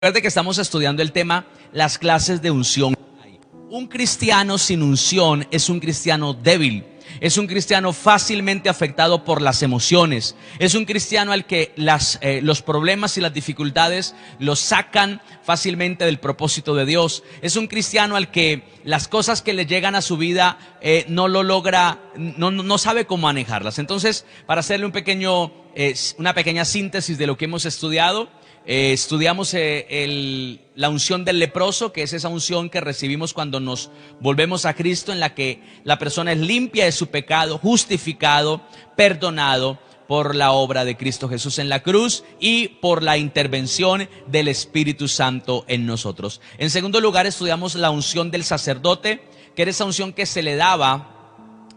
Recuerde que estamos estudiando el tema, las clases de unción. Un cristiano sin unción es un cristiano débil, es un cristiano fácilmente afectado por las emociones, es un cristiano al que los problemas y las dificultades lo sacan fácilmente del propósito de Dios, es un cristiano al que las cosas que le llegan a su vida no lo logra, no sabe cómo manejarlas. Entonces, para hacerle una pequeña síntesis de lo que hemos estudiado, estudiamos la unción del leproso, que es esa unción que recibimos cuando nos volvemos a Cristo, en la que la persona es limpia de su pecado, justificado, perdonado por la obra de Cristo Jesús en la cruz y por la intervención del Espíritu Santo en nosotros. En segundo lugar, estudiamos la unción del sacerdote, que era esa unción que se le daba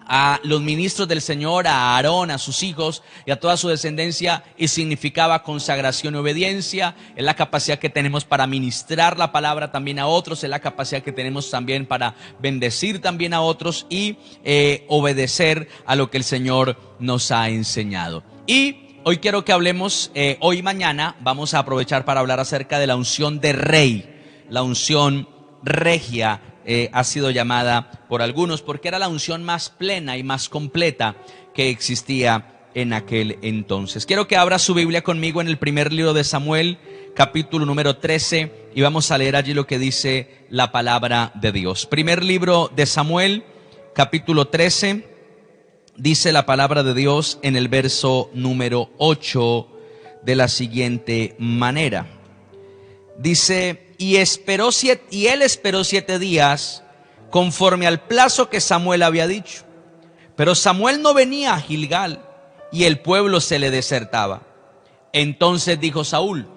a los ministros del Señor, a Aarón, a sus hijos y a toda su descendencia, y significaba consagración y obediencia. Es la capacidad que tenemos para ministrar la palabra también a otros, es la capacidad que tenemos también para bendecir también a otros y obedecer a lo que el Señor nos ha enseñado. Y hoy quiero que hablemos, hoy y mañana vamos a aprovechar para hablar acerca de la unción de rey, la unción regia. Ha sido llamada por algunos porque era la unción más plena y más completa que existía en aquel entonces. Quiero que abra su Biblia conmigo en el primer libro de Samuel, capítulo número 13, y vamos a leer allí lo que dice la palabra de Dios. Primer libro de Samuel, capítulo 13, dice la palabra de Dios en el verso número 8 de la siguiente manera. Dice: Y él esperó 7 días conforme al plazo que Samuel había dicho. Pero Samuel no venía a Gilgal y el pueblo se le desertaba. Entonces dijo Saúl: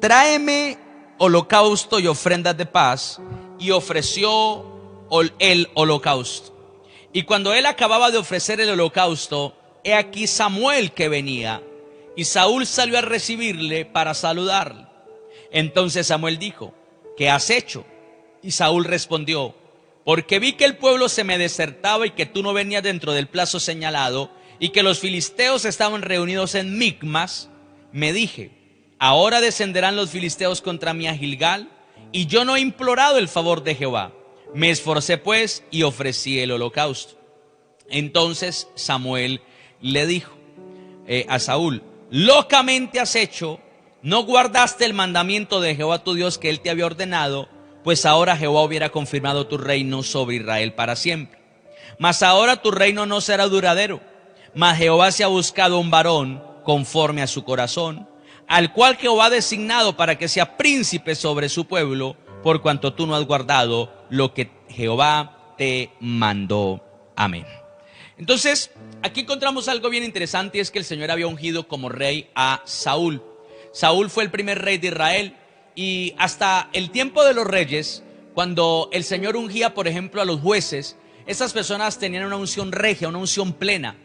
tráeme holocausto y ofrendas de paz. Y ofreció el holocausto. Y cuando él acababa de ofrecer el holocausto, he aquí Samuel que venía. Y Saúl salió a recibirle para saludarle. Entonces Samuel dijo: ¿qué has hecho? Y Saúl respondió: porque vi que el pueblo se me desertaba y que tú no venías dentro del plazo señalado, y que los filisteos estaban reunidos en Micmas, me dije: ahora descenderán los filisteos contra mí a Gilgal, y yo no he implorado el favor de Jehová. Me esforcé pues y ofrecí el holocausto. Entonces Samuel le dijo a Saúl: locamente has hecho. No guardaste el mandamiento de Jehová tu Dios que él te había ordenado, pues ahora Jehová hubiera confirmado tu reino sobre Israel para siempre. Mas ahora tu reino no será duradero. Mas Jehová se ha buscado un varón conforme a su corazón, al cual Jehová ha designado para que sea príncipe sobre su pueblo, por cuanto tú no has guardado lo que Jehová te mandó. Amén. Entonces, aquí encontramos algo bien interesante, y es que el Señor había ungido como rey a Saúl. Saúl fue el primer rey de Israel, y hasta el tiempo de los reyes, cuando el Señor ungía, por ejemplo, a los jueces, esas personas tenían una unción regia, una unción plena.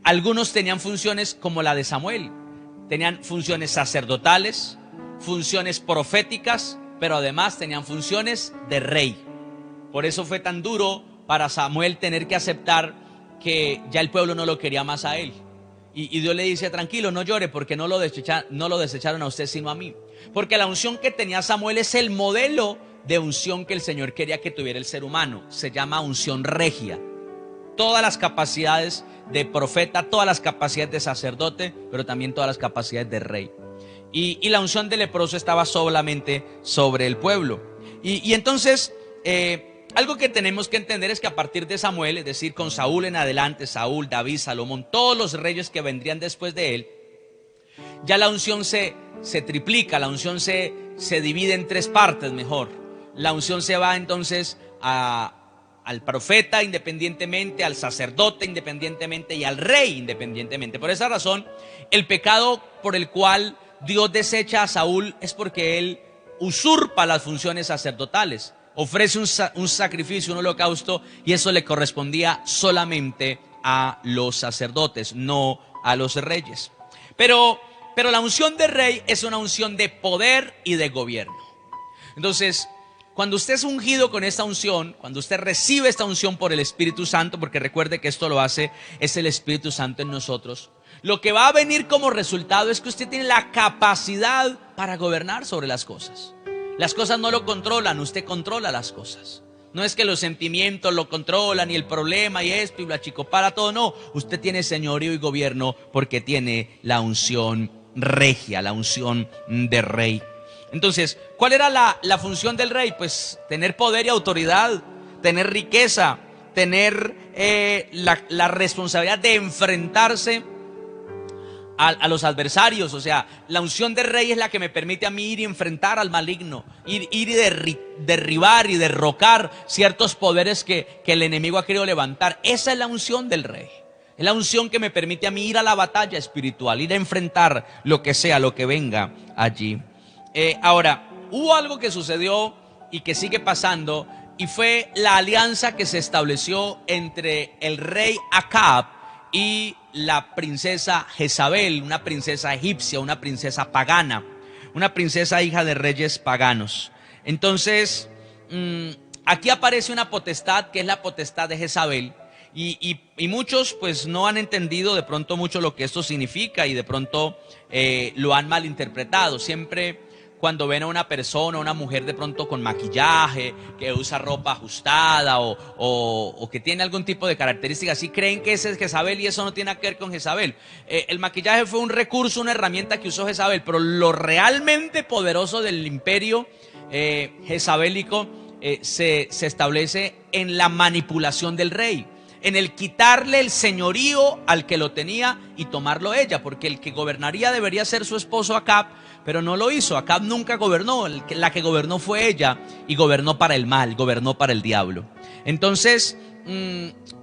Algunos tenían funciones como la de Samuel, tenían funciones sacerdotales, funciones proféticas, pero además tenían funciones de rey. Por eso fue tan duro para Samuel tener que aceptar que ya el pueblo no lo quería más a él. Y Dios le dice: tranquilo, no llore, porque no lo desecharon a usted sino a mí. Porque la unción que tenía Samuel es el modelo de unción que el Señor quería que tuviera el ser humano. Se llama unción regia. Todas las capacidades de profeta, todas las capacidades de sacerdote, pero también todas las capacidades de rey. Y la unción del leproso estaba solamente sobre el pueblo. Y entonces, algo que tenemos que entender es que a partir de Samuel, es decir, con Saúl en adelante, Saúl, David, Salomón, todos los reyes que vendrían después de él, ya la unción se triplica, la unción se divide en 3 partes mejor. La unción se va entonces al profeta independientemente, al sacerdote independientemente y al rey independientemente. Por esa razón, el pecado por el cual Dios desecha a Saúl es porque él usurpa las funciones sacerdotales. Ofrece un sacrificio, un holocausto, y eso le correspondía solamente a los sacerdotes, no a los reyes. Pero la unción de rey es una unción de poder y de gobierno. Entonces, cuando usted es ungido con esta unción, cuando usted recibe esta unción por el Espíritu Santo, porque recuerde que esto lo hace, es el Espíritu Santo en nosotros, Lo que va a venir como resultado es que usted tiene la capacidad para gobernar sobre las cosas. Las cosas no lo controlan, usted controla las cosas. No es que los sentimientos lo controlan y el problema y esto y la chicopala, todo no. Usted tiene señorío y gobierno porque tiene la unción regia, la unción de rey. Entonces, ¿cuál era la función del rey? Pues tener poder y autoridad, tener riqueza, tener la responsabilidad de enfrentarse a los adversarios. O sea, la unción de rey es la que me permite a mí ir y enfrentar al maligno, ir y derribar y derrocar ciertos poderes que el enemigo ha querido levantar. Esa es la unción del rey. Es la unción que me permite a mí ir a la batalla espiritual, ir a enfrentar lo que sea, lo que venga allí. Ahora, hubo algo que sucedió y que sigue pasando, y fue la alianza que se estableció entre el rey Acab y la princesa Jezabel, una princesa egipcia, una princesa pagana, una princesa hija de reyes paganos. Entonces, aquí aparece una potestad que es la potestad de Jezabel, y muchos pues no han entendido de pronto mucho lo que esto significa, y de pronto lo han malinterpretado. Siempre cuando ven a una persona, una mujer de pronto con maquillaje, que usa ropa ajustada o que tiene algún tipo de característica así, creen que ese es Jezabel, y eso no tiene nada que ver con Jezabel. El maquillaje fue un recurso, una herramienta que usó Jezabel, pero lo realmente poderoso del imperio jezabélico se establece en la manipulación del rey, en el quitarle el señorío al que lo tenía y tomarlo ella, porque el que gobernaría debería ser su esposo Acab, pero no lo hizo. Acab nunca gobernó, la que gobernó fue ella, y gobernó para el mal, gobernó para el diablo. Entonces,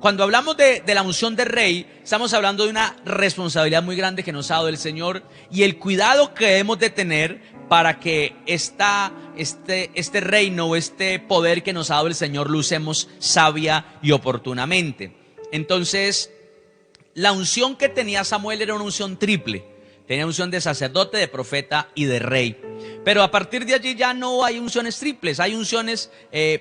cuando hablamos de la unción de rey, estamos hablando de una responsabilidad muy grande que nos ha dado el Señor, y el cuidado que debemos de tener para que este reino o este poder que nos ha dado el Señor lo usemos sabia y oportunamente. Entonces, la unción que tenía Samuel era una unción triple. Tenía unción de sacerdote, de profeta y de rey. Pero a partir de allí ya no hay unciones triples, hay unciones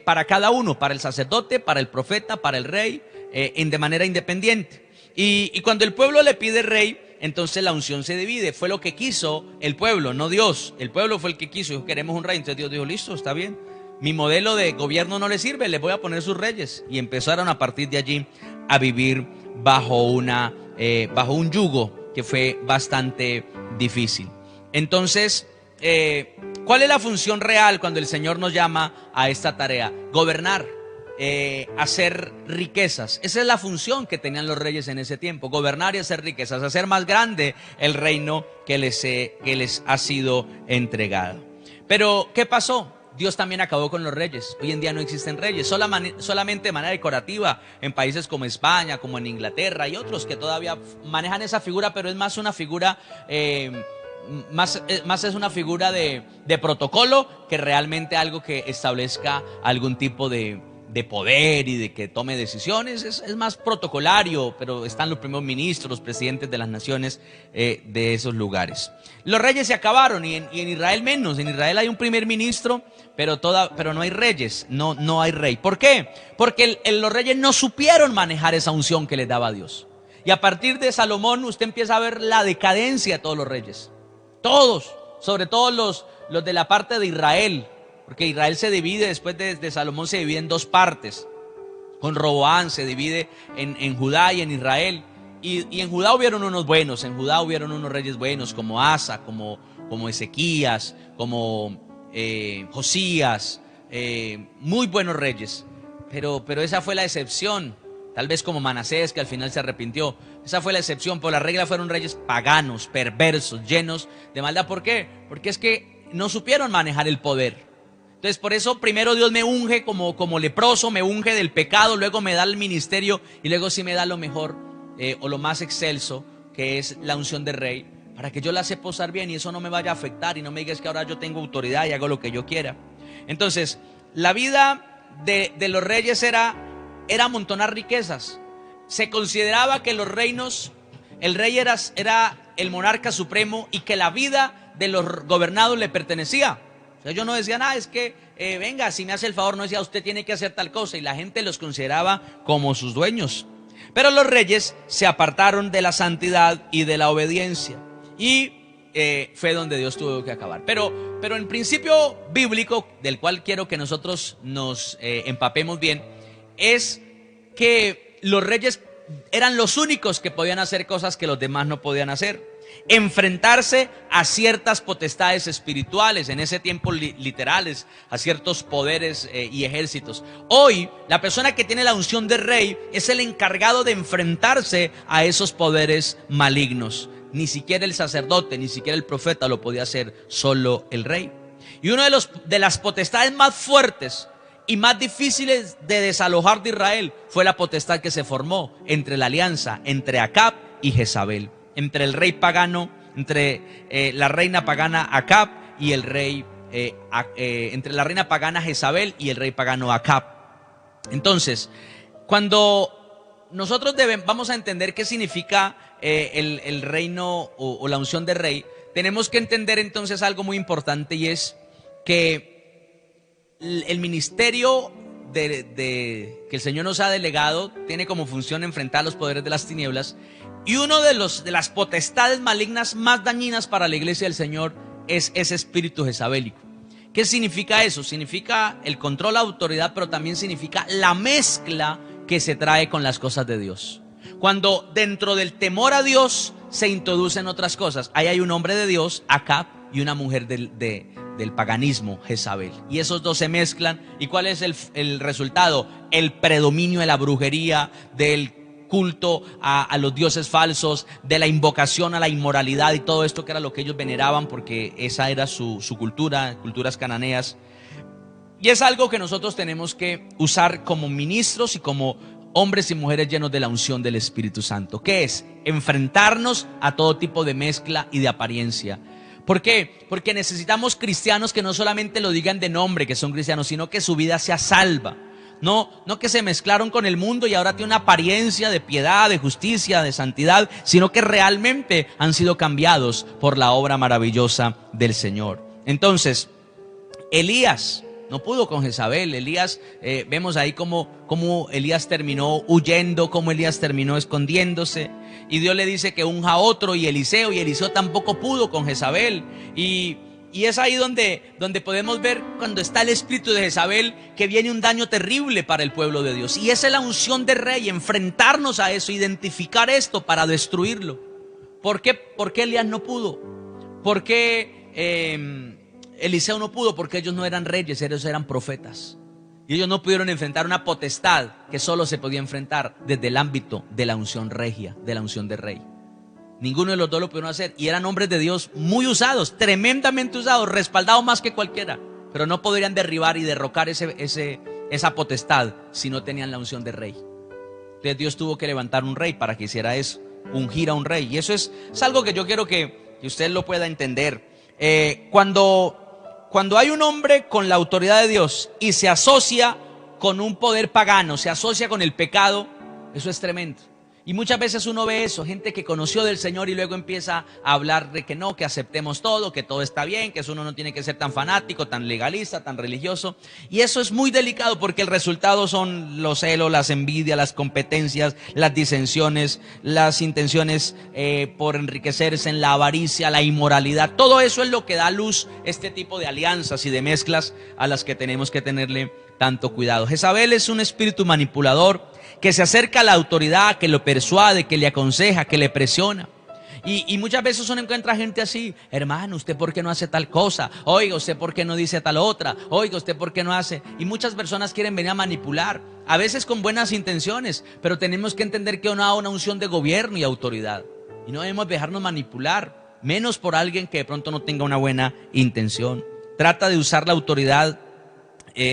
para cada uno, para el sacerdote, para el profeta, para el rey, de manera independiente. Y cuando el pueblo le pide rey, entonces la unción se divide. Fue lo que quiso el pueblo, no Dios. El pueblo fue el que quiso, dijo, queremos un rey. Entonces Dios dijo, listo, está bien. Mi modelo de gobierno no le sirve, les voy a poner sus reyes. Y empezaron a partir de allí a vivir bajo un yugo que fue bastante difícil. Entonces, ¿cuál es la función real cuando el Señor nos llama a esta tarea? Gobernar, hacer riquezas. Esa es la función que tenían los reyes en ese tiempo: gobernar y hacer riquezas, hacer más grande el reino que les ha sido entregado. Pero, ¿qué pasó? Dios también acabó con los reyes. Hoy en día no existen reyes, solamente de manera decorativa en países como España, como en Inglaterra y otros que todavía manejan esa figura, pero es más una figura, más es una figura de protocolo que realmente algo que establezca algún tipo de poder y de que tome decisiones. Es más protocolario, pero están los primeros ministros, los presidentes de las naciones de esos lugares. Los reyes se acabaron, y en Israel menos. En Israel hay un primer ministro, pero no hay reyes, no hay rey. ¿Por qué? Porque los reyes no supieron manejar esa unción que les daba Dios. Y a partir de Salomón usted empieza a ver la decadencia de todos los reyes. Todos, sobre todo los de la parte de Israel. Porque Israel se divide, después de Salomón se divide en dos partes. Con Roboán se divide en Judá y en Israel. Y en Judá hubieron unos buenos, en Judá hubieron unos reyes buenos, como Asa, como Ezequías, como Josías, muy buenos reyes. Pero esa fue la excepción. Tal vez como Manasés, que al final se arrepintió. Esa fue la excepción. Por la regla fueron reyes paganos, perversos, llenos de maldad. ¿Por qué? Porque es que no supieron manejar el poder. Entonces, por eso primero Dios me unge como leproso, me unge del pecado, luego me da el ministerio, y luego sí me da lo mejor o lo más excelso, que es la unción de rey, para que yo la sepa usar bien y eso no me vaya a afectar y no me digas que ahora yo tengo autoridad y hago lo que yo quiera. Entonces, la vida de los reyes era amontonar riquezas. Se consideraba que los reinos, el rey era el monarca supremo, y que la vida de los gobernados le pertenecía. O sea, ellos no decían, es que venga, si me hace el favor, no decía, usted tiene que hacer tal cosa, y la gente los consideraba como sus dueños. Pero los reyes se apartaron de la santidad y de la obediencia. Y fue donde Dios tuvo que acabar. Pero el principio bíblico, del cual quiero que nosotros nos empapemos bien, es que los reyes eran los únicos que podían hacer cosas que los demás no podían hacer. Enfrentarse a ciertas potestades espirituales, en ese tiempo literales, a ciertos poderes y ejércitos. Hoy, la persona que tiene la unción de rey es el encargado de enfrentarse a esos poderes malignos. Ni siquiera el sacerdote, ni siquiera el profeta lo podía hacer, solo el rey. Y una de las potestades más fuertes y más difíciles de desalojar de Israel fue la potestad que se formó entre la alianza entre Acab y Jezabel, entre el rey pagano, entre la reina pagana Acab y el rey, entre la reina pagana Jezabel y el rey pagano Acab. Entonces, cuando nosotros vamos a entender qué significa el reino o la unción de rey, tenemos que entender entonces algo muy importante, y es que el ministerio que el Señor nos ha delegado tiene como función enfrentar los poderes de las tinieblas, y uno de las potestades malignas más dañinas para la iglesia del Señor es ese espíritu jezabélico. ¿Qué significa eso? Significa el control, la autoridad, pero también significa la mezcla que se trae con las cosas de Dios. Cuando dentro del temor a Dios se introducen otras cosas. Ahí hay un hombre de Dios, Acab, y una mujer del paganismo, Jezabel. Y esos dos se mezclan. ¿Y cuál es el resultado? El predominio de la brujería, del culto a los dioses falsos, de la invocación a la inmoralidad y todo esto, que era lo que ellos veneraban, porque esa era su cultura, culturas cananeas. Y es algo que nosotros tenemos que usar como ministros y como hombres y mujeres llenos de la unción del Espíritu Santo. ¿Qué es? Enfrentarnos a todo tipo de mezcla y de apariencia. ¿Por qué? Porque necesitamos cristianos que no solamente lo digan de nombre que son cristianos, sino que su vida sea salva. No que se mezclaron con el mundo y ahora tiene una apariencia de piedad, de justicia, de santidad, sino que realmente han sido cambiados por la obra maravillosa del Señor. Entonces, Elías no pudo con Jezabel. Elías, vemos ahí cómo Elías terminó huyendo, cómo Elías terminó escondiéndose. Y Dios le dice que unja a otro, y Eliseo tampoco pudo con Jezabel. Y es ahí donde podemos ver, cuando está el espíritu de Jezabel, que viene un daño terrible para el pueblo de Dios. Y esa es la unción de rey, enfrentarnos a eso, identificar esto para destruirlo. ¿Por qué Elías no pudo? ¿Por qué Eliseo no pudo? Porque ellos no eran reyes, ellos eran profetas. Y ellos no pudieron enfrentar una potestad que solo se podía enfrentar desde el ámbito de la unción regia, de la unción de rey. Ninguno de los dos lo pudieron hacer, y eran hombres de Dios muy usados, tremendamente usados, respaldados más que cualquiera, pero no podrían derribar y derrocar esa potestad si no tenían la unción de rey. Entonces Dios tuvo que levantar un rey para que hiciera eso, ungir a un rey. Y eso es algo que yo quiero que usted lo pueda entender. Cuando hay un hombre con la autoridad de Dios y se asocia con un poder pagano, se asocia con el pecado, eso es tremendo. Y muchas veces uno ve eso, gente que conoció del Señor y luego empieza a hablar de que no, que aceptemos todo, que todo está bien, que uno no tiene que ser tan fanático, tan legalista, tan religioso. Y eso es muy delicado, porque el resultado son los celos, las envidias, las competencias, las disensiones, las intenciones por enriquecerse, en la avaricia, la inmoralidad. Todo eso es lo que da luz este tipo de alianzas y de mezclas a las que tenemos que tenerle tanto cuidado. Jezabel es un espíritu manipulador que se acerca a la autoridad, que lo persuade, que le aconseja, que le presiona. Y muchas veces uno encuentra gente así: hermano, ¿usted por qué no hace tal cosa? Oiga, ¿usted por qué no dice tal otra? Oiga, ¿usted por qué no hace? Y muchas personas quieren venir a manipular, a veces con buenas intenciones, pero tenemos que entender que uno ha una unción de gobierno y autoridad, y no debemos dejarnos manipular, menos por alguien que de pronto no tenga una buena intención. Trata de usar la autoridad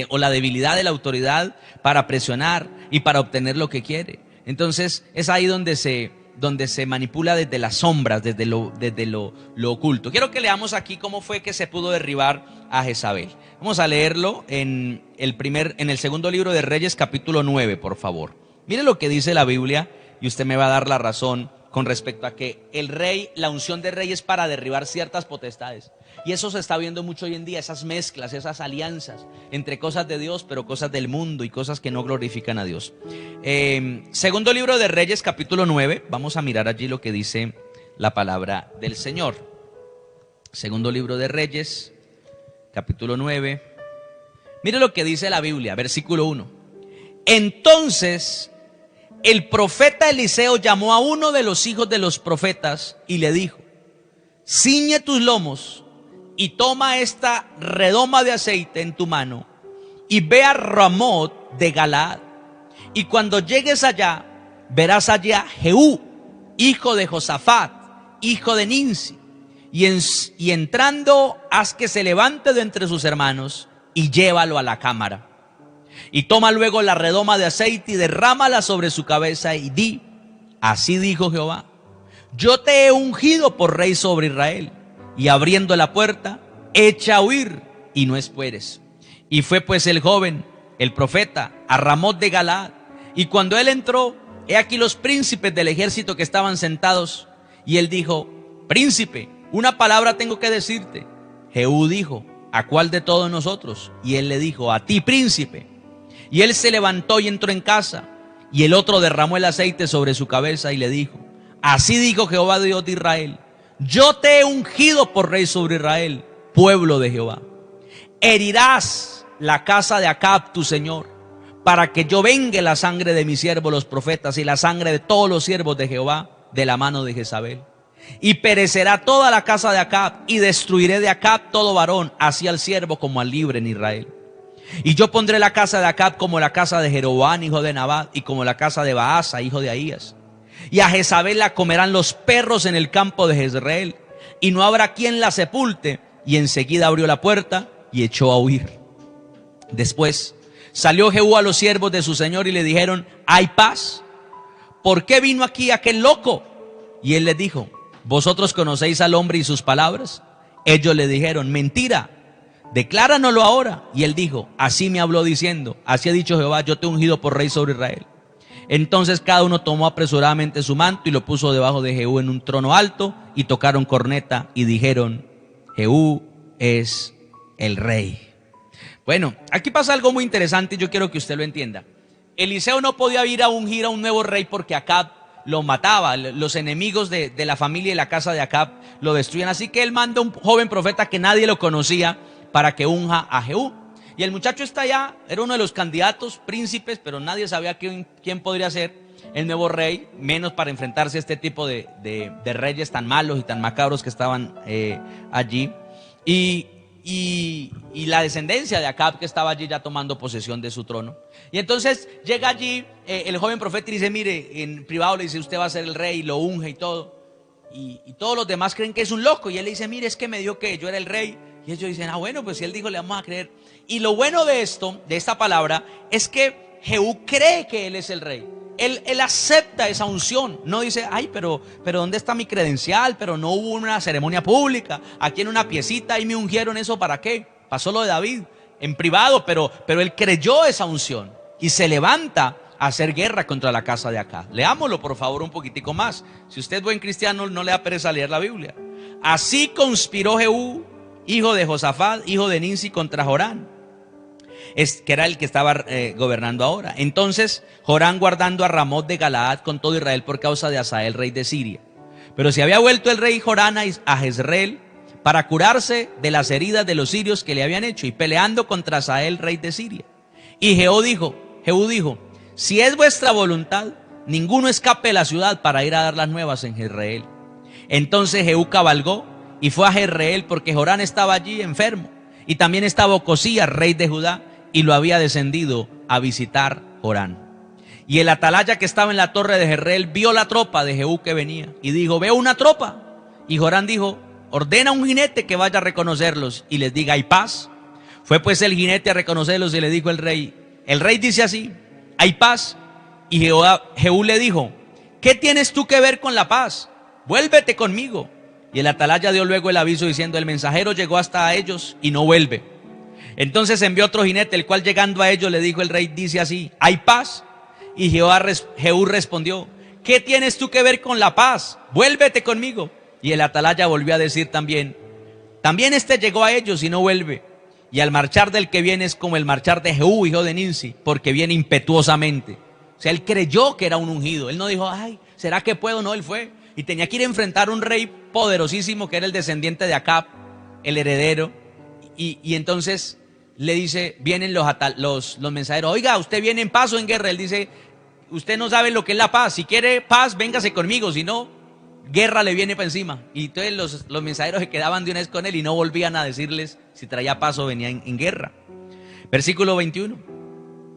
o la debilidad de la autoridad para presionar y para obtener lo que quiere. Entonces es ahí donde se manipula desde las sombras, desde lo oculto. Quiero que leamos aquí cómo fue que se pudo derribar a Jezabel. Vamos a leerlo en el segundo libro de Reyes, capítulo 9, por favor. Mire lo que dice la Biblia, y usted me va a dar la razón con respecto a que el rey, la unción de rey es para derribar ciertas potestades. Y eso se está viendo mucho hoy en día, esas mezclas, esas alianzas entre cosas de Dios, pero cosas del mundo y cosas que no glorifican a Dios. Segundo libro de Reyes, capítulo 9. Vamos a mirar allí lo que dice la palabra del Señor. Segundo libro de Reyes, capítulo 9. Mire lo que dice la Biblia, versículo 1. Entonces el profeta Eliseo llamó a uno de los hijos de los profetas y le dijo: ciñe tus lomos y toma esta redoma de aceite en tu mano y ve a Ramot de Galaad. Y cuando llegues allá, verás allá a Jehú, hijo de Josafat, hijo de Ninsi. Y entrando, haz que se levante de entre sus hermanos y llévalo a la cámara. Y toma luego la redoma de aceite y derrámala sobre su cabeza y di: así dijo Jehová, yo te he ungido por rey sobre Israel. Y abriendo la puerta, echa a huir y no esperes. Y fue pues el joven, el profeta, a Ramot de Galaad. Y cuando él entró, he aquí los príncipes del ejército que estaban sentados. Y él dijo: príncipe, una palabra tengo que decirte. Jehú dijo: ¿a cuál de todos nosotros? Y él le dijo: a ti, príncipe. Y él se levantó y entró en casa. Y el otro derramó el aceite sobre su cabeza y le dijo: así dijo Jehová, Dios de Israel, yo te he ungido por rey sobre Israel, pueblo de Jehová. Herirás la casa de Acab tu señor, para que yo vengue la sangre de mis siervos los profetas y la sangre de todos los siervos de Jehová de la mano de Jezabel. Y perecerá toda la casa de Acab, y destruiré de Acab todo varón, así al siervo como al libre en Israel. Y yo pondré la casa de Acab como la casa de Jeroboam, hijo de Nabat, y como la casa de Baasa, hijo de Ahías. Y a Jezabel la comerán los perros en el campo de Jezreel, y no habrá quien la sepulte. Y enseguida abrió la puerta y echó a huir. Después salió Jehú a los siervos de su señor y le dijeron: ¿hay paz? ¿Por qué vino aquí aquel loco? Y él les dijo: ¿vosotros conocéis al hombre y sus palabras? Ellos le dijeron: mentira, decláranoslo ahora. Y él dijo: así me habló diciendo, así ha dicho Jehová, yo te he ungido por rey sobre Israel. Entonces cada uno tomó apresuradamente su manto y lo puso debajo de Jehú en un trono alto, y tocaron corneta y dijeron: Jehú es el rey. Bueno, aquí pasa algo muy interesante y yo quiero que usted lo entienda. Eliseo no podía ir a ungir a un nuevo rey porque Acab lo mataba. Los enemigos de la familia y la casa de Acab lo destruían. Así que él manda a un joven profeta que nadie lo conocía para que unja a Jehú. Y el muchacho está allá, era uno de los candidatos príncipes, pero nadie sabía quién podría ser el nuevo rey, menos para enfrentarse a este tipo de reyes tan malos y tan macabros que estaban allí. Y la descendencia de Acab, que estaba allí ya tomando posesión de su trono. Y entonces llega allí el joven profeta y dice: mire, en privado le dice: usted va a ser el rey, y lo unge y todo. Y todos los demás creen que es un loco. Y él le dice: mire, es que me dio que yo era el rey. Y ellos dicen: ah, bueno, pues si él dijo, le vamos a creer. Y lo bueno de esto, de esta palabra, es que Jehú cree que él es el rey. Él acepta esa unción. No dice: ay, pero ¿dónde está mi credencial? Pero no hubo una ceremonia pública. Aquí en una piecita y me ungieron. ¿Eso para qué? Pasó lo de David en privado, pero él creyó esa unción y se levanta a hacer guerra contra la casa de Acab. Leámoslo por favor un poquitico más. Si usted es buen cristiano, no le da pereza leer la Biblia. Así conspiró Jehú, hijo de Josafat, hijo de Ninsi, contra Jorán, que era el que estaba gobernando ahora. Entonces Jorán, guardando a Ramot de Galaad con todo Israel por causa de Hazael, rey de Siria. Pero se había vuelto el rey Jorán a Jezreel para curarse de las heridas de los sirios que le habían hecho, y peleando contra Hazael, rey de Siria. Y Jehú dijo: si es vuestra voluntad, ninguno escape de la ciudad para ir a dar las nuevas en Jezreel. Entonces Jehú cabalgó y fue a Jezreel, porque Jorán estaba allí enfermo, y también estaba Ocosías, rey de Judá, y lo había descendido a visitar Jorán. Y el atalaya que estaba en la torre de Jezreel vio la tropa de Jehú que venía, y dijo: veo una tropa. Y Jorán dijo: ordena a un jinete que vaya a reconocerlos y les diga: hay paz. Fue pues el jinete a reconocerlos y le dijo el rey dice así: hay paz. Y Jehú le dijo: ¿qué tienes tú que ver con la paz? Vuélvete conmigo. Y el atalaya dio luego el aviso diciendo: el mensajero llegó hasta ellos y no vuelve. Entonces envió otro jinete, el cual llegando a ellos le dijo: el rey dice así: hay paz. Y Jehú respondió: ¿qué tienes tú que ver con la paz? Vuélvete conmigo. Y el atalaya volvió a decir también este llegó a ellos y no vuelve. Y al marchar del que viene es como el marchar de Jehú, hijo de Ninsi, porque viene impetuosamente. O sea, él creyó que era un ungido. Él no dijo, ay, ¿será que puedo? No, él fue. Y tenía que ir a enfrentar a un rey poderosísimo que era el descendiente de Acab, el heredero. Y entonces le dice, vienen los mensajeros, oiga, ¿usted viene en paz o en guerra? Él dice, usted no sabe lo que es la paz. Si quiere paz, véngase conmigo, si no, guerra le viene para encima. Y entonces los mensajeros se quedaban de una vez con él y no volvían a decirles si traía paz o venía en guerra. Versículo 21.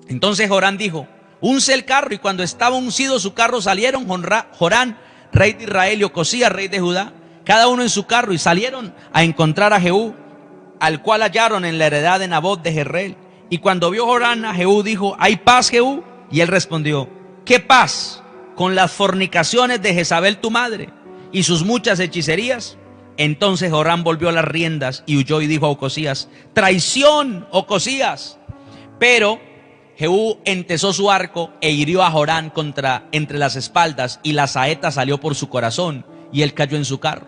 Entonces Jorán dijo, unce el carro, y cuando estaba uncido su carro salieron Jorán, rey de Israel, y Ocosías, rey de Judá, cada uno en su carro, y salieron a encontrar a Jehú, al cual hallaron en la heredad de Nabot de Jezreel. Y cuando vio Jorán a Jehú, dijo, ¿hay paz, Jehú? Y él respondió, ¿qué paz? Con las fornicaciones de Jezabel tu madre y sus muchas hechicerías. Entonces Jorán volvió las riendas y huyó y dijo a Ocosías, traición, Ocosías. Pero Jehú entesó su arco e hirió a Jorán entre las espaldas, y la saeta salió por su corazón y él cayó en su carro.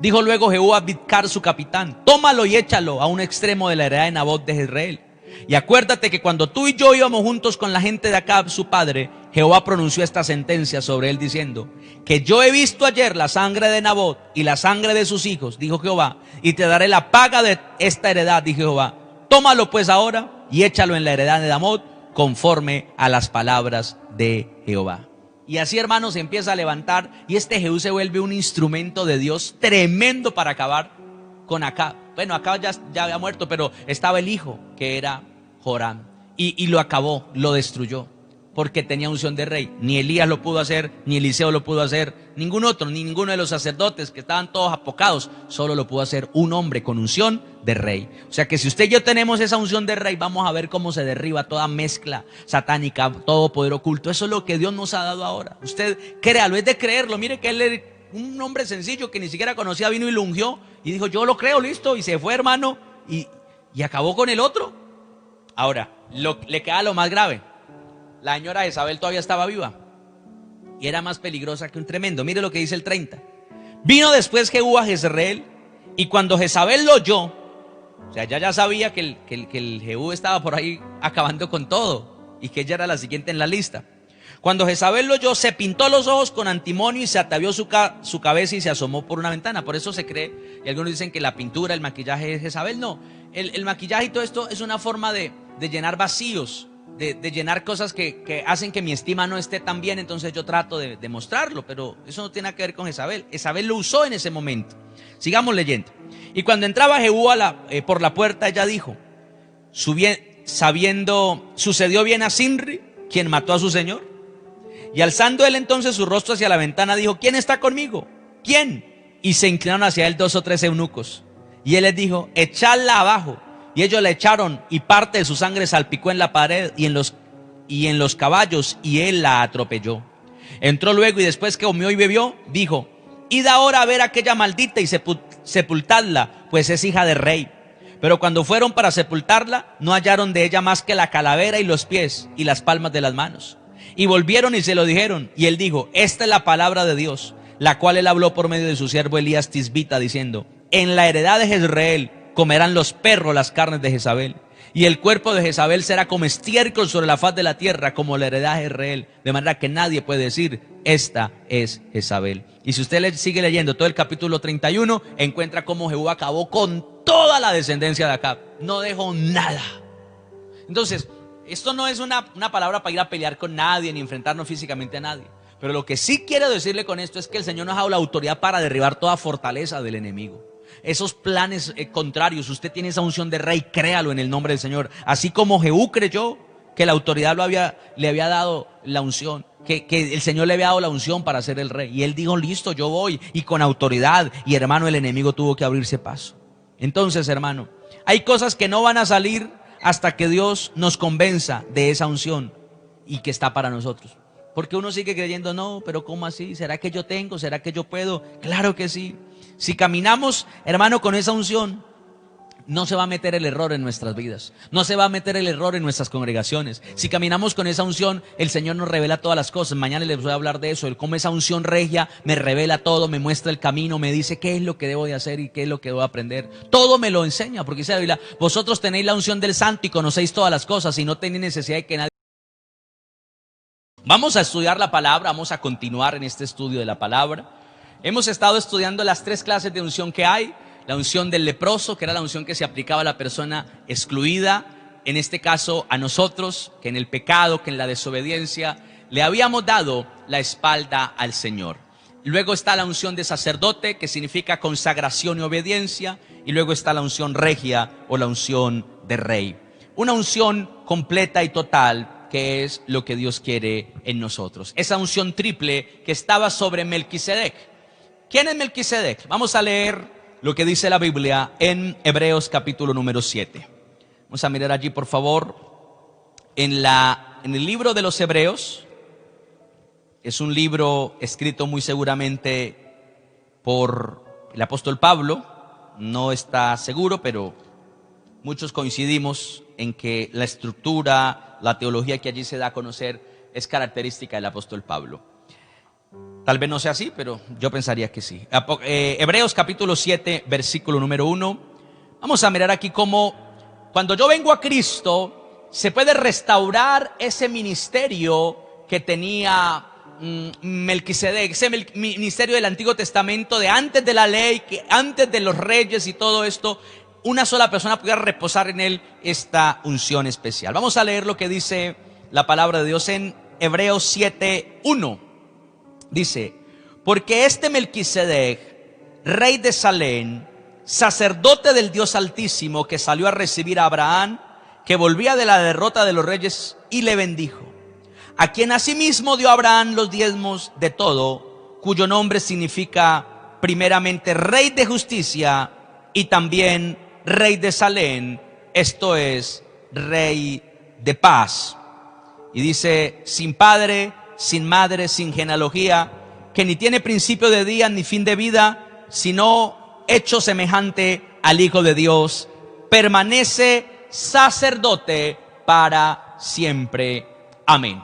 Dijo luego Jehú a Bidkar su capitán, tómalo y échalo a un extremo de la heredad de Nabot de Jezreel. Y acuérdate que cuando tú y yo íbamos juntos con la gente de Acab su padre, Jehová pronunció esta sentencia sobre él diciendo, que yo he visto ayer la sangre de Nabot y la sangre de sus hijos, dijo Jehová, y te daré la paga de esta heredad, dijo Jehová. Tómalo pues ahora y échalo en la heredad de Nabot conforme a las palabras de Jehová. Y así, hermanos, se empieza a levantar, y este Jehú se vuelve un instrumento de Dios tremendo para acabar con Acab. Bueno, Acab ya había muerto, pero estaba el hijo, que era Joram, y lo acabó, lo destruyó, porque tenía unción de rey. Ni Elías lo pudo hacer, ni Eliseo lo pudo hacer, ningún otro, ni ninguno de los sacerdotes, que estaban todos apocados. Solo lo pudo hacer un hombre con unción de rey. O sea que si usted y yo tenemos esa unción de rey, vamos a ver cómo se derriba toda mezcla satánica, todo poder oculto. Eso es lo que Dios nos ha dado ahora. Usted créalo, es de creerlo. Mire que él es un hombre sencillo que ni siquiera conocía, vino y lo ungió y dijo, yo lo creo, listo, y se fue, hermano, y acabó con el otro. Ahora, le queda lo más grave. La señora Jezabel todavía estaba viva y era más peligrosa que un tremendo. Mire lo que dice el 30. Vino después Jehú a Jezreel, y cuando Jezabel lo oyó, o sea, ya sabía que el Jehú estaba por ahí acabando con todo y que ella era la siguiente en la lista. Cuando Jezabel lo oyó, se pintó los ojos con antimonio y se atavió su cabeza y se asomó por una ventana. Por eso se cree, y algunos dicen que la pintura, el maquillaje es Jezabel. No, el maquillaje y todo esto es una forma de llenar vacíos, de llenar cosas que hacen que mi estima no esté tan bien. Entonces yo trato de mostrarlo, pero eso no tiene nada que ver con Jezabel. Jezabel lo usó en ese momento. Sigamos leyendo. Y cuando entraba Jehú por la puerta, ella dijo, sucedió bien a Sinri, quien mató a su señor. Y alzando él entonces su rostro hacia la ventana, dijo, ¿quién está conmigo? ¿Quién? Y se inclinaron hacia él 2 o 3 eunucos. Y él les dijo, echadla abajo. Y ellos la echaron, y parte de su sangre salpicó en la pared y en los caballos, y él la atropelló. Entró luego, y después que comió y bebió, dijo, id ahora a ver a aquella maldita y sepultadla, pues es hija de rey. Pero cuando fueron para sepultarla, no hallaron de ella más que la calavera y los pies y las palmas de las manos. Y volvieron y se lo dijeron, y él dijo, esta es la palabra de Dios, la cual él habló por medio de su siervo Elías Tisbita, diciendo, en la heredad de Jezreel comerán los perros las carnes de Jezabel, y el cuerpo de Jezabel será como estiércol sobre la faz de la tierra, como la heredad de Jezreel, de manera que nadie puede decir, esta es Jezabel. Y si usted sigue leyendo todo el capítulo 31, encuentra cómo Jehú acabó con toda la descendencia de Acab, no dejó nada. Entonces, esto no es una palabra para ir a pelear con nadie, ni enfrentarnos físicamente a nadie. Pero lo que sí quiero decirle con esto es que el Señor nos ha dado la autoridad para derribar toda fortaleza del enemigo. Esos planes contrarios, usted tiene esa unción de rey, créalo en el nombre del Señor. Así como Jehú creyó que la autoridad le había dado la unción, que el Señor le había dado la unción para ser el rey. Y él dijo, listo, yo voy, y con autoridad. Y hermano, el enemigo tuvo que abrirse paso. Entonces, hermano, hay cosas que no van a salir hasta que Dios nos convenza de esa unción y que está para nosotros. Porque uno sigue creyendo, no, pero ¿cómo así? ¿Será que yo tengo? ¿Será que yo puedo? Claro que sí. Si caminamos, hermano, con esa unción, no se va a meter el error en nuestras vidas, no se va a meter el error en nuestras congregaciones. Si caminamos con esa unción, el Señor nos revela todas las cosas. Mañana les voy a hablar de eso, el cómo esa unción regia me revela todo, me muestra el camino, me dice qué es lo que debo de hacer y qué es lo que debo aprender. Todo me lo enseña, porque dice la Biblia, vosotros tenéis la unción del Santo y conocéis todas las cosas y no tenéis necesidad de que nadie... Vamos a estudiar la palabra, vamos a continuar en este estudio de la palabra. Hemos estado estudiando las 3 clases de unción que hay. La unción del leproso, que era la unción que se aplicaba a la persona excluida, en este caso a nosotros, que en el pecado, que en la desobediencia, le habíamos dado la espalda al Señor. Luego está la unción de sacerdote, que significa consagración y obediencia, y luego está la unción regia o la unción de rey. Una unción completa y total, que es lo que Dios quiere en nosotros. Esa unción triple que estaba sobre Melquisedec. ¿Quién es Melquisedec? Vamos a leer lo que dice la Biblia en Hebreos capítulo número 7. Vamos a mirar allí, por favor, en el libro de los Hebreos. Es un libro escrito muy seguramente por el apóstol Pablo. No está seguro, pero muchos coincidimos en que la estructura, la teología que allí se da a conocer es característica del apóstol Pablo. Tal vez no sea así, pero yo pensaría que sí. Hebreos capítulo 7, versículo número 1. Vamos a mirar aquí cómo cuando yo vengo a Cristo se puede restaurar ese ministerio que tenía Melquisedec, ese ministerio del Antiguo Testamento, de antes de la ley, que antes de los reyes y todo esto, una sola persona pudiera reposar en él esta unción especial. Vamos a leer lo que dice la palabra de Dios en Hebreos 7, 1. Dice, porque este Melquisedec, rey de Salem, sacerdote del Dios Altísimo, que salió a recibir a Abraham, que volvía de la derrota de los reyes, y le bendijo, a quien asimismo dio a Abraham los diezmos de todo, cuyo nombre significa primeramente rey de justicia y también rey de Salem, esto es, rey de paz. Y dice, sin padre, sin madre, sin genealogía, que ni tiene principio de día ni fin de vida, sino hecho semejante al Hijo de Dios, permanece sacerdote para siempre. Amén.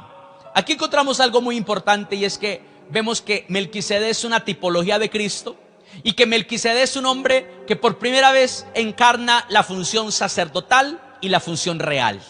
Aquí encontramos algo muy importante, y es que vemos que Melquisedec es una tipología de Cristo, y que Melquisedec es un hombre que por primera vez encarna la función sacerdotal y la función real.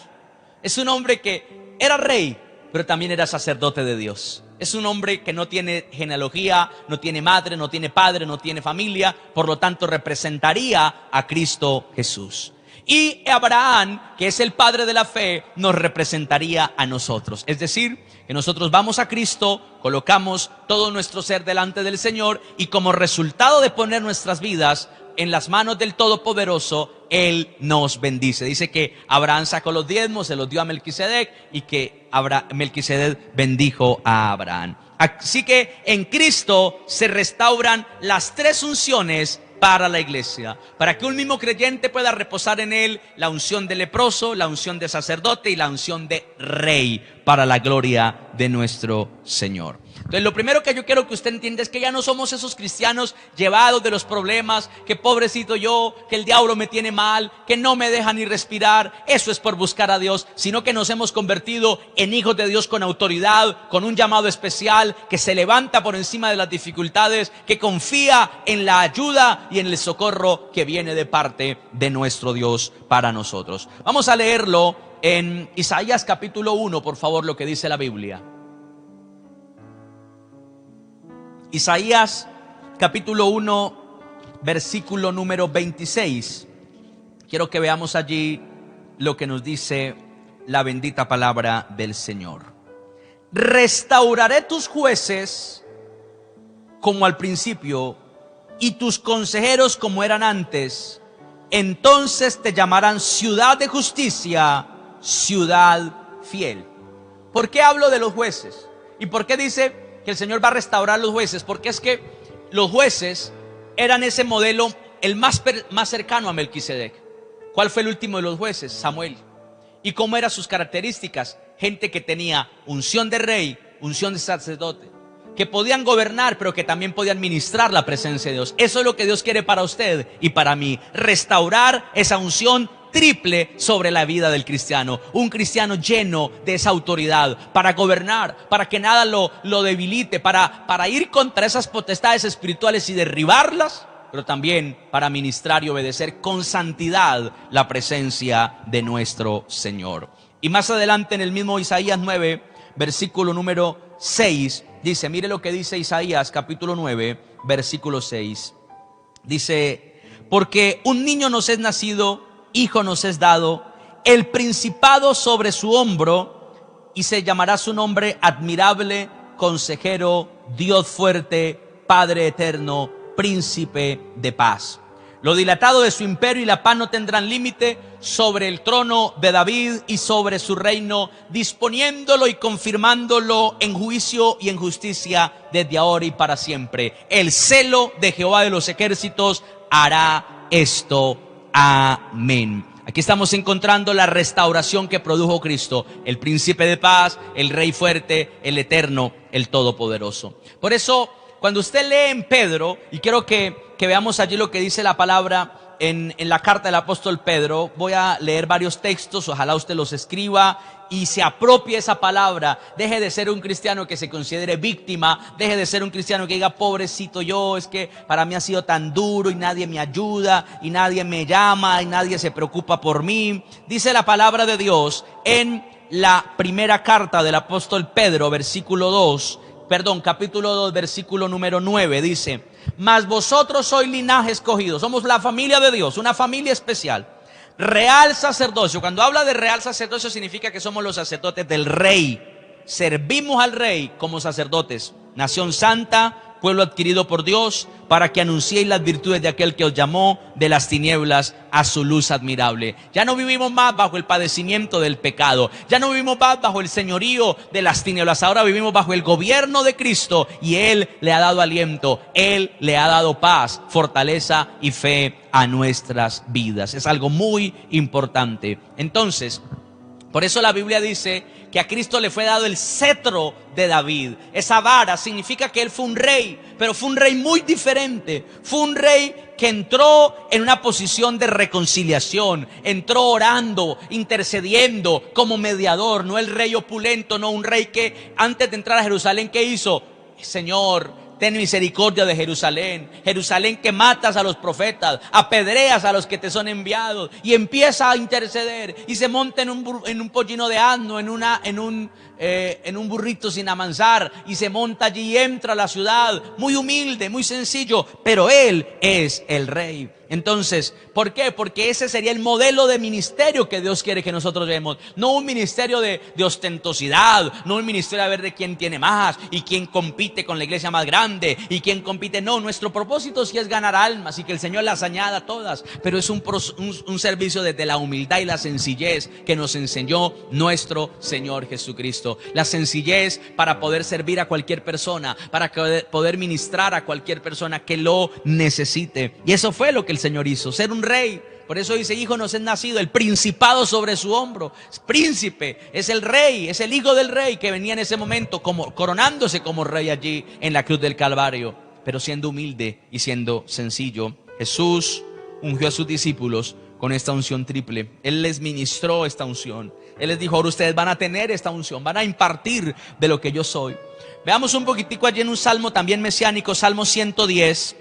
Es un hombre que era rey, pero también era sacerdote de Dios. Es un hombre que no tiene genealogía, no tiene madre, no tiene padre, no tiene familia, por lo tanto representaría a Cristo Jesús. Y Abraham, que es el padre de la fe, nos representaría a nosotros. Es decir, que nosotros vamos a Cristo, colocamos todo nuestro ser delante del Señor, y como resultado de poner nuestras vidas en las manos del Todopoderoso, Él nos bendice. Dice que Abraham sacó los diezmos, se los dio a Melquisedec, y que Melquisedec bendijo a Abraham. Así que en Cristo se restauran las 3 unciones para la iglesia, para que un mismo creyente pueda reposar en él la unción de leproso, la unción de sacerdote y la unción de rey, para la gloria de nuestro Señor. Entonces, lo primero que yo quiero que usted entienda es que ya no somos esos cristianos llevados de los problemas, que pobrecito yo, que el diablo me tiene mal, que no me deja ni respirar. Eso es por buscar a Dios, sino que nos hemos convertido en hijos de Dios con autoridad, con un llamado especial, que se levanta por encima de las dificultades, que confía en la ayuda y en el socorro que viene de parte de nuestro Dios para nosotros. Vamos a leerlo en Isaías capítulo 1, por favor, lo que dice la Biblia. Isaías capítulo 1, versículo número 26. Quiero que veamos allí lo que nos dice la bendita palabra del Señor. Restauraré tus jueces como al principio, y tus consejeros como eran antes. Entonces te llamarán ciudad de justicia, ciudad fiel. ¿Por qué hablo de los jueces? ¿Y por qué dice que el Señor va a restaurar los jueces? Porque es que los jueces eran ese modelo, el más cercano a Melquisedec. ¿Cuál fue el último de los jueces? Samuel. ¿Y cómo eran sus características? Gente que tenía unción de rey, unción de sacerdote. que podían gobernar, pero que también podían ministrar la presencia de Dios. Eso es lo que Dios quiere para usted y para mí. Restaurar esa unción triple sobre la vida del cristiano. Un cristiano lleno de esa autoridad para gobernar, para que nada lo debilite, para ir contra esas potestades espirituales y derribarlas, pero también para ministrar y obedecer con santidad la presencia de nuestro Señor. Y más adelante en el mismo Isaías 9, versículo número 6, dice, mire lo que dice Isaías capítulo 9, versículo 6. Dice, porque un niño nos es nacido, hijo nos es dado, el principado sobre su hombro, y se llamará su nombre admirable, consejero, Dios fuerte, Padre eterno, príncipe de paz. Lo dilatado de su imperio y la paz no tendrán límite sobre el trono de David y sobre su reino, disponiéndolo y confirmándolo en juicio y en justicia desde ahora y para siempre. El celo de Jehová de los ejércitos hará esto. Amén. Aquí estamos encontrando la restauración que produjo Cristo, el príncipe de paz, el rey fuerte, el eterno, el todopoderoso. Por eso, cuando usted lee en Pedro, y quiero que veamos allí lo que dice la palabra en la carta del apóstol Pedro, voy a leer varios textos, ojalá usted los escriba y se apropie esa palabra. Deje de ser un cristiano que se considere víctima, deje de ser un cristiano que diga, pobrecito yo, es que para mí ha sido tan duro y nadie me ayuda y nadie me llama y nadie se preocupa por mí. Dice la palabra de Dios en la primera carta del apóstol Pedro, capítulo 2, versículo número 9, dice, mas vosotros sois linaje escogido, somos la familia de Dios, una familia especial, real sacerdocio. Cuando habla de real sacerdocio significa que somos los sacerdotes del rey, servimos al rey como sacerdotes, nación santa, pueblo adquirido por Dios, para que anunciéis las virtudes de aquel que os llamó de las tinieblas a su luz admirable. Ya no vivimos más bajo el padecimiento del pecado, ya no vivimos más bajo el señorío de las tinieblas, ahora vivimos bajo el gobierno de Cristo, y Él le ha dado aliento, Él le ha dado paz, fortaleza y fe a nuestras vidas. Es algo muy importante. Entonces, por eso la Biblia dice que a Cristo le fue dado el cetro de David. Esa vara significa que Él fue un rey, pero fue un rey muy diferente. Fue un rey que entró en una posición de reconciliación, entró orando, intercediendo como mediador, no el rey opulento, no un rey que antes de entrar a Jerusalén, ¿qué hizo? Señor, ten misericordia de Jerusalén. Jerusalén que matas a los profetas, apedreas a los que te son enviados, y empieza a interceder y se monta en un pollino de asno, en un burrito sin amansar, y se monta allí y entra a la ciudad, muy humilde, muy sencillo, pero Él es el rey. Entonces, ¿por qué? Porque ese sería el modelo de ministerio que Dios quiere que nosotros veamos. No un ministerio de ostentosidad, no un ministerio a ver de quién tiene más y quién compite con la iglesia más grande y quién compite. No, nuestro propósito sí es ganar almas y que el Señor las añada todas, pero es un servicio desde la humildad y la sencillez que nos enseñó nuestro Señor Jesucristo. La sencillez para poder servir a cualquier persona, para poder ministrar a cualquier persona que lo necesite. Y eso fue lo que el Señor hizo, ser un rey. Por eso dice, hijo nos es nacido, el principado sobre su hombro. Es príncipe, es el rey, es el hijo del rey que venía en ese momento como coronándose como rey allí en la cruz del Calvario, pero siendo humilde y siendo sencillo. Jesús ungió a sus discípulos con esta unción triple. Él les ministró esta unción. Él les dijo, ahora ustedes van a tener esta unción, van a impartir de lo que yo soy. Veamos un poquitico allí en un salmo también mesiánico, Salmo 110,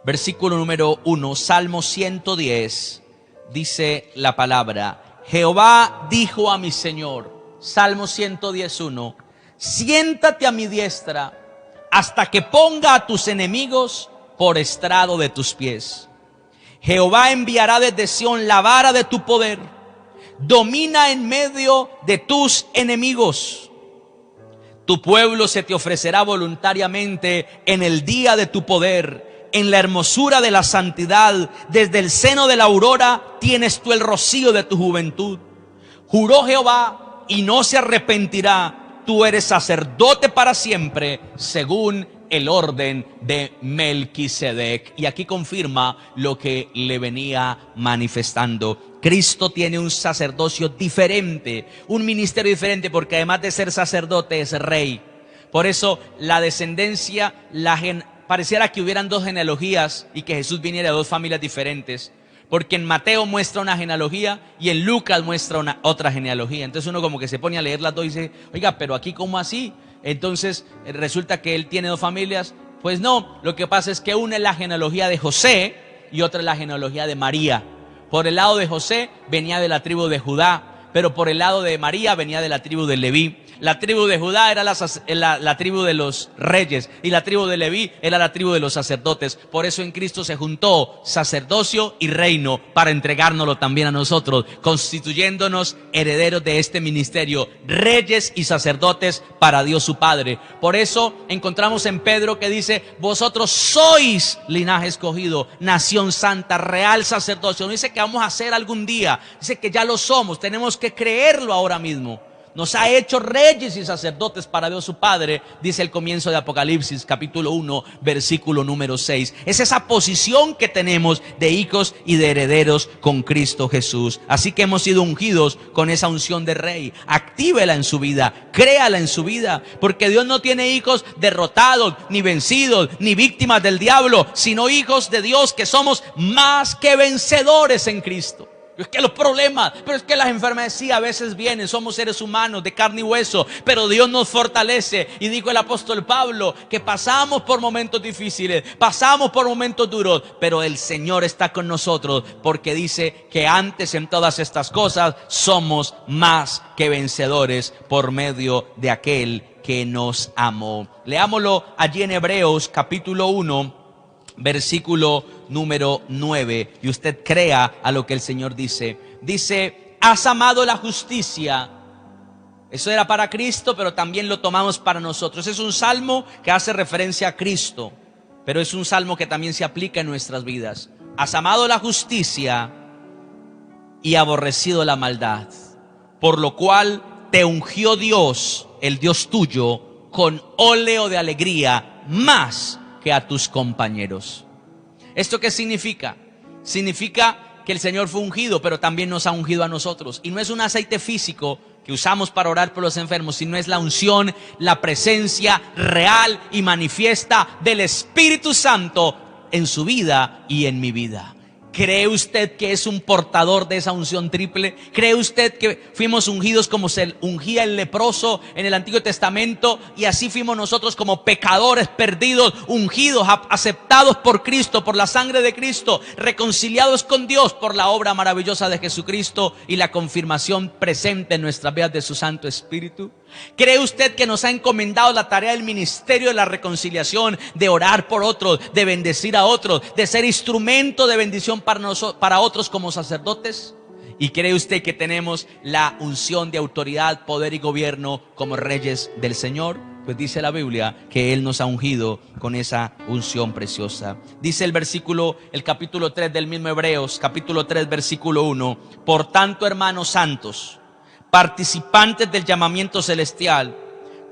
versículo número 1, Salmo 110, dice la palabra, Jehová dijo a mi Señor, Salmo 110:1, siéntate a mi diestra hasta que ponga a tus enemigos por estrado de tus pies. Jehová enviará desde Sión la vara de tu poder, domina en medio de tus enemigos. Tu pueblo se te ofrecerá voluntariamente en el día de tu poder. En la hermosura de la santidad, desde el seno de la aurora, tienes tú el rocío de tu juventud. Juró Jehová y no se arrepentirá. Tú eres sacerdote para siempre, según el orden de Melquisedec. Y aquí confirma lo que le venía manifestando. Cristo tiene un sacerdocio diferente, un ministerio diferente, porque además de ser sacerdote es rey. Por eso la descendencia, pareciera que hubieran dos genealogías y que Jesús viniera de dos familias diferentes. Porque en Mateo muestra una genealogía y en Lucas muestra otra genealogía. Entonces uno como que se pone a leer las dos y dice, oiga, pero aquí ¿cómo así? Entonces resulta que él tiene dos familias. Pues no, lo que pasa es que una es la genealogía de José y otra es la genealogía de María. Por el lado de José venía de la tribu de Judá, pero por el lado de María venía de la tribu de Leví. La tribu de Judá era la tribu de los reyes y la tribu de Leví era la tribu de los sacerdotes. Por eso en Cristo se juntó sacerdocio y reino para entregárnoslo también a nosotros, constituyéndonos herederos de este ministerio, reyes y sacerdotes para Dios su Padre. Por eso encontramos en Pedro que dice, vosotros sois linaje escogido, nación santa, real sacerdocio. No dice que vamos a hacer algún día, dice que ya lo somos, tenemos que creerlo ahora mismo. Nos ha hecho reyes y sacerdotes para Dios su Padre, dice el comienzo de Apocalipsis, capítulo 1, versículo número 6. Es esa posición que tenemos de hijos y de herederos con Cristo Jesús. Así que hemos sido ungidos con esa unción de rey. Actívela en su vida, créala en su vida, porque Dios no tiene hijos derrotados, ni vencidos, ni víctimas del diablo, sino hijos de Dios que somos más que vencedores en Cristo. Es que los problemas, pero es que las enfermedades sí a veces vienen, somos seres humanos de carne y hueso, pero Dios nos fortalece. Y dijo el apóstol Pablo que pasamos por momentos difíciles, pasamos por momentos duros, pero el Señor está con nosotros, porque dice que antes en todas estas cosas somos más que vencedores por medio de aquel que nos amó. Leámoslo allí en Hebreos capítulo 1, versículo número 9, y usted crea a lo que el Señor dice. Dice, has amado la justicia. Eso era para Cristo, pero también lo tomamos para nosotros. Es un salmo que hace referencia a Cristo, pero es un salmo que también se aplica en nuestras vidas. Has amado la justicia y aborrecido la maldad, por lo cual te ungió Dios, el Dios tuyo, con óleo de alegría más que a tus compañeros. ¿Esto qué significa? Significa que el Señor fue ungido, pero también nos ha ungido a nosotros. Y no es un aceite físico que usamos para orar por los enfermos, sino es la unción, la presencia real y manifiesta del Espíritu Santo en su vida y en mi vida. ¿Cree usted que es un portador de esa unción triple? ¿Cree usted que fuimos ungidos como se ungía el leproso en el Antiguo Testamento? Y así fuimos nosotros como pecadores perdidos, ungidos, aceptados por Cristo, por la sangre de Cristo, reconciliados con Dios por la obra maravillosa de Jesucristo y la confirmación presente en nuestras vidas de su Santo Espíritu. ¿Cree usted que nos ha encomendado la tarea del ministerio de la reconciliación, de orar por otros, de bendecir a otros, de ser instrumento de bendición para otros como sacerdotes? ¿Y cree usted que tenemos la unción de autoridad, poder y gobierno como reyes del Señor? Pues dice la Biblia que Él nos ha ungido con esa unción preciosa. Dice el capítulo 3 del mismo Hebreos, capítulo 3, versículo 1. Por tanto, hermanos santos, participantes del llamamiento celestial,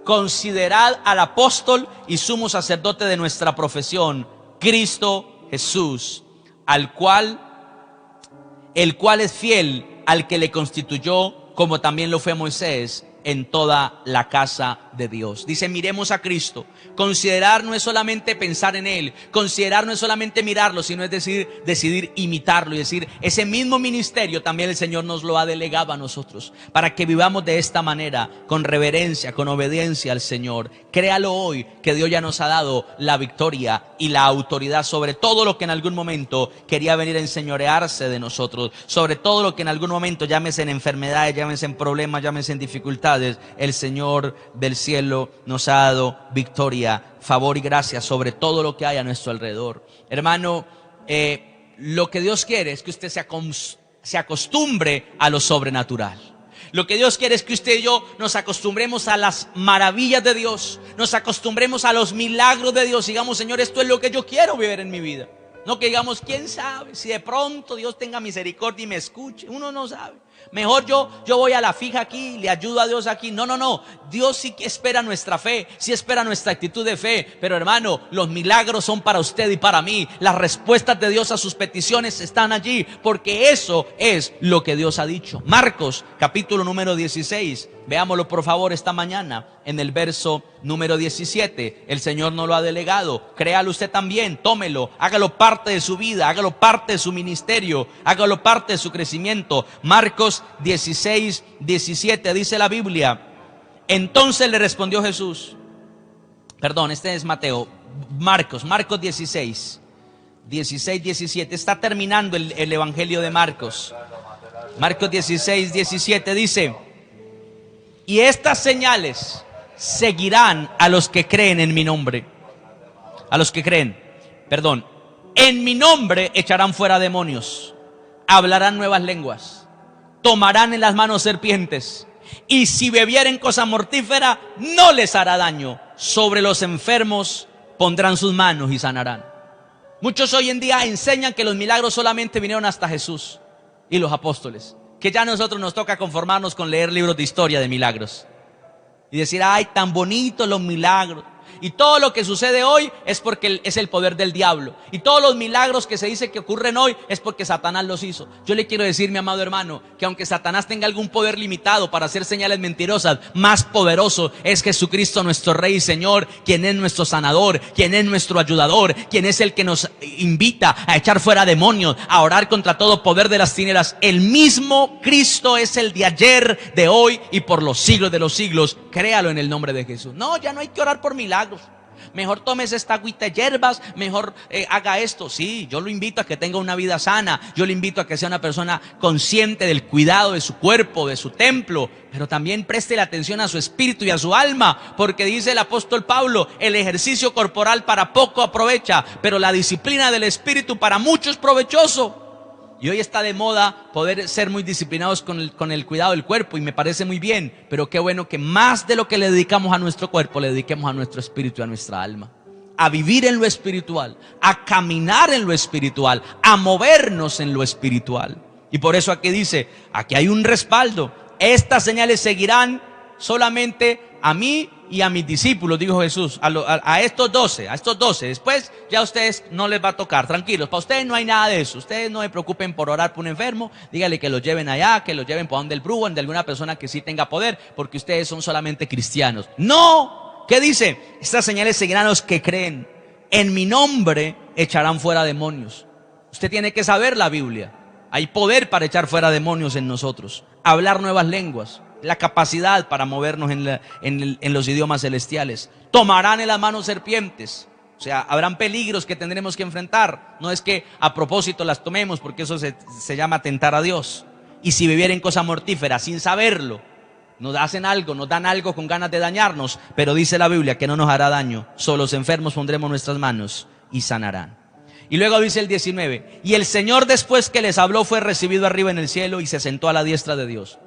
considerad al apóstol y sumo sacerdote de nuestra profesión, Cristo Jesús, el cual es fiel al que le constituyó, como también lo fue Moisés, en toda la casa de Dios. Dice, miremos a Cristo. Considerar no es solamente pensar en Él, considerar no es solamente mirarlo, sino es decidir imitarlo y decir, ese mismo ministerio también el Señor nos lo ha delegado a nosotros, para que vivamos de esta manera, con reverencia, con obediencia al Señor. Créalo hoy, que Dios ya nos ha dado la victoria y la autoridad sobre todo lo que en algún momento quería venir a enseñorearse de nosotros, sobre todo lo que en algún momento, llámese en enfermedades, llámese en problemas, llámese en dificultades. El Señor del cielo nos ha dado victoria, favor y gracia sobre todo lo que hay a nuestro alrededor. Hermano, lo que Dios quiere es que usted se acostumbre a lo sobrenatural. Lo que Dios quiere es que usted y yo nos acostumbremos a las maravillas de Dios, nos acostumbremos a los milagros de Dios. Digamos, Señor, esto es lo que yo quiero vivir en mi vida. No que digamos, quién sabe, si de pronto Dios tenga misericordia y me escuche. Uno no sabe. Mejor yo voy a la fija aquí, le ayudo a Dios aquí. No. Dios sí que espera nuestra fe, sí espera nuestra actitud de fe. Pero hermano, los milagros son para usted y para mí. Las respuestas de Dios a sus peticiones están allí, porque eso es lo que Dios ha dicho. Marcos, capítulo número 16. Veámoslo por favor esta mañana en el verso número 17. El Señor nos lo ha delegado. Créalo usted también, tómelo, hágalo parte de su vida, hágalo parte de su ministerio, hágalo parte de su crecimiento. Marcos 16, 17 dice la Biblia: entonces le respondió Jesús. Perdón, este es Mateo. Marcos 16, 17. Está terminando el evangelio de Marcos. Marcos 16, 17 dice: y estas señales seguirán a los que creen en mi nombre. A los que creen, en mi nombre echarán fuera demonios, hablarán nuevas lenguas, tomarán en las manos serpientes, y si bebieren cosa mortífera no les hará daño. Sobre los enfermos pondrán sus manos y sanarán. Muchos hoy en día enseñan que los milagros solamente vinieron hasta Jesús y los apóstoles, que ya a nosotros nos toca conformarnos con leer libros de historia de milagros y decir: ay, tan bonitos los milagros. Y todo lo que sucede hoy es porque es el poder del diablo. Y todos los milagros que se dice que ocurren hoy es porque Satanás los hizo. Yo le quiero decir, mi amado hermano, que aunque Satanás tenga algún poder limitado para hacer señales mentirosas, más poderoso es Jesucristo nuestro Rey y Señor, quien es nuestro sanador, quien es nuestro ayudador, quien es el que nos invita a echar fuera demonios, a orar contra todo poder de las tinieblas. El mismo Cristo es el de ayer, de hoy y por los siglos de los siglos. Créalo en el nombre de Jesús. No, ya no hay que orar por milagros. Mejor tomes esta agüita de hierbas, mejor haga esto. Sí, yo lo invito a que tenga una vida sana, yo le invito a que sea una persona consciente del cuidado de su cuerpo, de su templo, pero también preste la atención a su espíritu y a su alma, porque dice el apóstol Pablo: el ejercicio corporal para poco aprovecha, pero la disciplina del espíritu para mucho es provechoso. Y hoy está de moda poder ser muy disciplinados con el cuidado del cuerpo, y me parece muy bien, pero qué bueno que más de lo que le dedicamos a nuestro cuerpo, le dediquemos a nuestro espíritu y a nuestra alma. A vivir en lo espiritual, a caminar en lo espiritual, a movernos en lo espiritual. Y por eso aquí dice, aquí hay un respaldo: estas señales seguirán solamente a mí y a mis discípulos, dijo Jesús, a estos 12, después ya a ustedes no les va a tocar, tranquilos, para ustedes no hay nada de eso, ustedes no se preocupen por orar por un enfermo, díganle que los lleven allá, que los lleven por donde el brujo, de alguna persona que sí tenga poder, porque ustedes son solamente cristianos. No, ¿qué dice? Estas señales seguirán a los que creen, en mi nombre echarán fuera demonios. Usted tiene que saber la Biblia, hay poder para echar fuera demonios en nosotros, hablar nuevas lenguas, la capacidad para movernos en los idiomas celestiales. Tomarán en las manos serpientes. O sea, habrán peligros que tendremos que enfrentar. No es que a propósito las tomemos, porque eso se llama tentar a Dios. Y si bebieren cosa mortífera sin saberlo, nos hacen algo, nos dan algo con ganas de dañarnos, pero dice la Biblia que no nos hará daño. Sobre los enfermos pondremos nuestras manos y sanarán. Y luego dice el 19: y el Señor, después que les habló, fue recibido arriba en el cielo y se sentó a la diestra de Dios.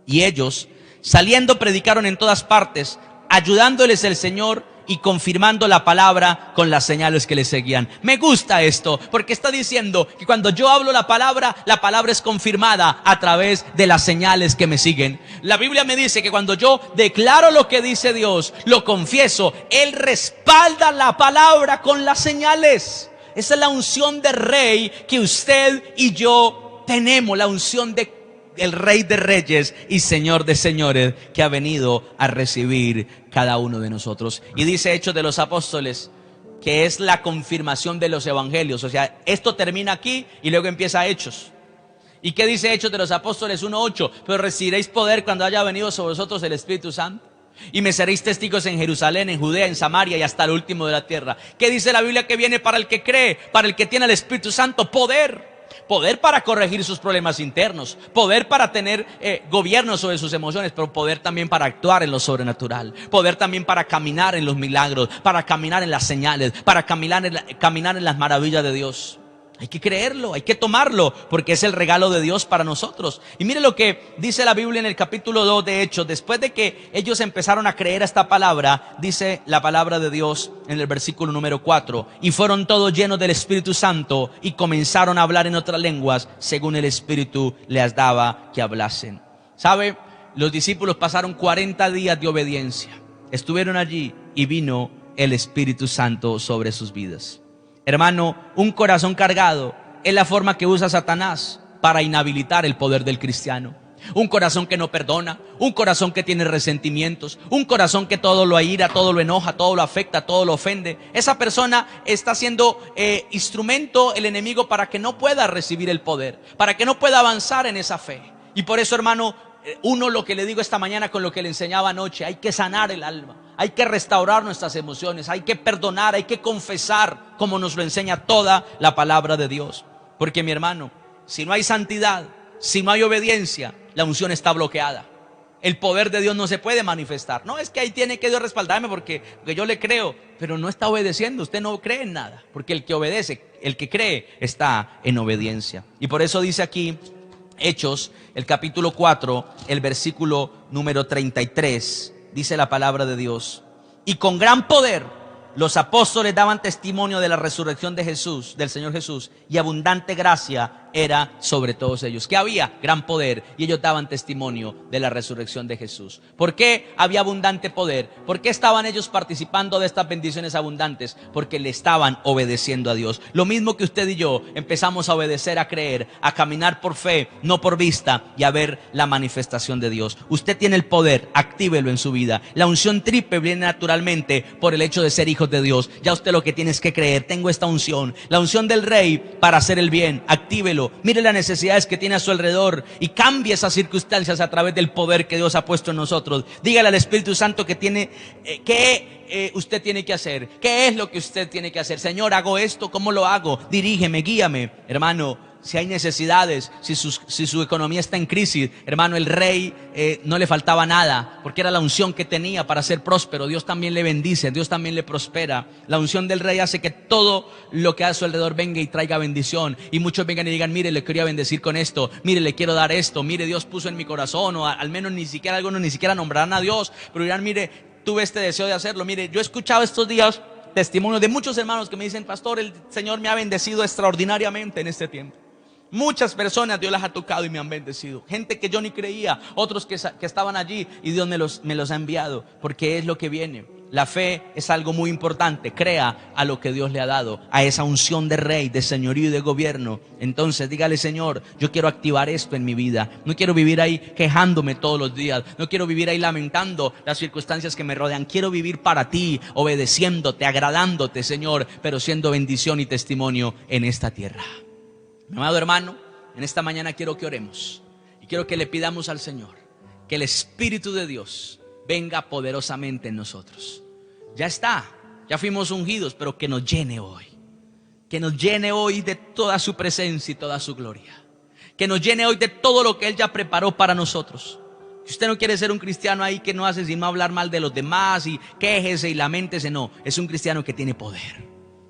Y ellos, saliendo, predicaron en todas partes, ayudándoles el Señor y confirmando la palabra con las señales que les seguían. Me gusta esto, porque está diciendo que cuando yo hablo la palabra es confirmada a través de las señales que me siguen. La Biblia me dice que cuando yo declaro lo que dice Dios, lo confieso, Él respalda la palabra con las señales. Esa es la unción de rey que usted y yo tenemos, la unción de el Rey de Reyes y Señor de Señores, que ha venido a recibir cada uno de nosotros. Y dice Hechos de los Apóstoles, que es la confirmación de los evangelios. O sea, esto termina aquí y luego empieza Hechos. ¿Y qué dice Hechos de los Apóstoles 1:8? Pero recibiréis poder cuando haya venido sobre vosotros el Espíritu Santo, y me seréis testigos en Jerusalén, en Judea, en Samaria y hasta el último de la tierra. ¿Qué dice la Biblia que viene para el que cree, para el que tiene el Espíritu Santo? Poder para corregir sus problemas internos, poder para tener gobierno sobre sus emociones, pero poder también para actuar en lo sobrenatural, poder también para caminar en los milagros, para caminar en las señales, para caminar en las maravillas de Dios. Hay que creerlo, hay que tomarlo, porque es el regalo de Dios para nosotros. Y mire lo que dice la Biblia en el capítulo 2 de Hechos. Después de que ellos empezaron a creer a esta palabra, dice la palabra de Dios en el versículo número 4. Y fueron todos llenos del Espíritu Santo y comenzaron a hablar en otras lenguas, según el Espíritu les daba que hablasen. ¿Sabe? Los discípulos pasaron 40 días de obediencia. Estuvieron allí y vino el Espíritu Santo sobre sus vidas. Hermano, un corazón cargado es la forma que usa Satanás para inhabilitar el poder del cristiano. Un corazón que no perdona, un corazón que tiene resentimientos, un corazón que todo lo aira, todo lo enoja, todo lo afecta, todo lo ofende. Esa persona está siendo instrumento el enemigo para que no pueda recibir el poder, para que no pueda avanzar en esa fe. Y por eso, hermano, uno, lo que le digo esta mañana con lo que le enseñaba anoche, hay que sanar el alma. Hay que restaurar nuestras emociones, hay que perdonar, hay que confesar, como nos lo enseña toda la palabra de Dios. Porque, mi hermano, si no hay santidad, si no hay obediencia, la unción está bloqueada. El poder de Dios no se puede manifestar. No es que ahí tiene que Dios respaldarme porque yo le creo, pero no está obedeciendo. Usted no cree en nada, porque el que obedece, el que cree, está en obediencia. Y por eso dice aquí Hechos, el capítulo 4, el versículo número 33. Dice la palabra de Dios: y con gran poder los apóstoles daban testimonio de la resurrección de Jesús, del Señor Jesús, y abundante gracia era sobre todos ellos. Que había gran poder y ellos daban testimonio de la resurrección de Jesús. ¿Por qué había abundante poder? ¿Por qué estaban ellos participando de estas bendiciones abundantes? Porque le estaban obedeciendo a Dios. Lo mismo que usted y yo empezamos a obedecer, a creer, a caminar por fe, no por vista, y a ver la manifestación de Dios. Usted tiene el poder, actívelo en su vida. La unción triple viene naturalmente por el hecho de ser hijos de Dios. Ya usted lo que tiene es que creer: tengo esta unción, la unción del Rey para hacer el bien. Actívelo, mire las necesidades que tiene a su alrededor y cambie esas circunstancias a través del poder que Dios ha puesto en nosotros. Dígale al Espíritu Santo que tiene usted tiene que hacer. ¿Qué es lo que usted tiene que hacer? Señor, hago esto, ¿cómo lo hago? Dirígeme, guíame. Hermano, si hay necesidades, si su economía está en crisis, hermano, el rey no le faltaba nada, porque era la unción que tenía para ser próspero. Dios también le bendice, Dios también le prospera. La unción del rey hace que todo lo que a su alrededor venga y traiga bendición. Y muchos vengan y digan: mire, le quería bendecir con esto, mire, le quiero dar esto, mire, Dios puso en mi corazón. O al menos algunos ni siquiera nombrarán a Dios, pero dirán: mire, tuve este deseo de hacerlo. Mire, yo he escuchado estos días testimonios de muchos hermanos que me dicen: pastor, el Señor me ha bendecido extraordinariamente en este tiempo. Muchas personas Dios las ha tocado y me han bendecido. Gente que yo ni creía, otros que estaban allí, y Dios me los ha enviado, porque es lo que viene. La fe es algo muy importante. Crea a lo que Dios le ha dado, a esa unción de rey, de señorío y de gobierno. Entonces dígale: Señor, yo quiero activar esto en mi vida. No quiero vivir ahí quejándome todos los días. No quiero vivir ahí lamentando las circunstancias que me rodean. Quiero vivir para ti, obedeciéndote, agradándote, Señor, pero siendo bendición y testimonio en esta tierra. Mi amado hermano, en esta mañana quiero que oremos y quiero que le pidamos al Señor que el Espíritu de Dios venga poderosamente en nosotros. Ya está, ya fuimos ungidos, pero que nos llene hoy. Que nos llene hoy de toda su presencia y toda su gloria. Que nos llene hoy de todo lo que Él ya preparó para nosotros. Si usted no quiere ser un cristiano ahí que no hace sino hablar mal de los demás y quéjese y laméntese, no. Es un cristiano que tiene poder.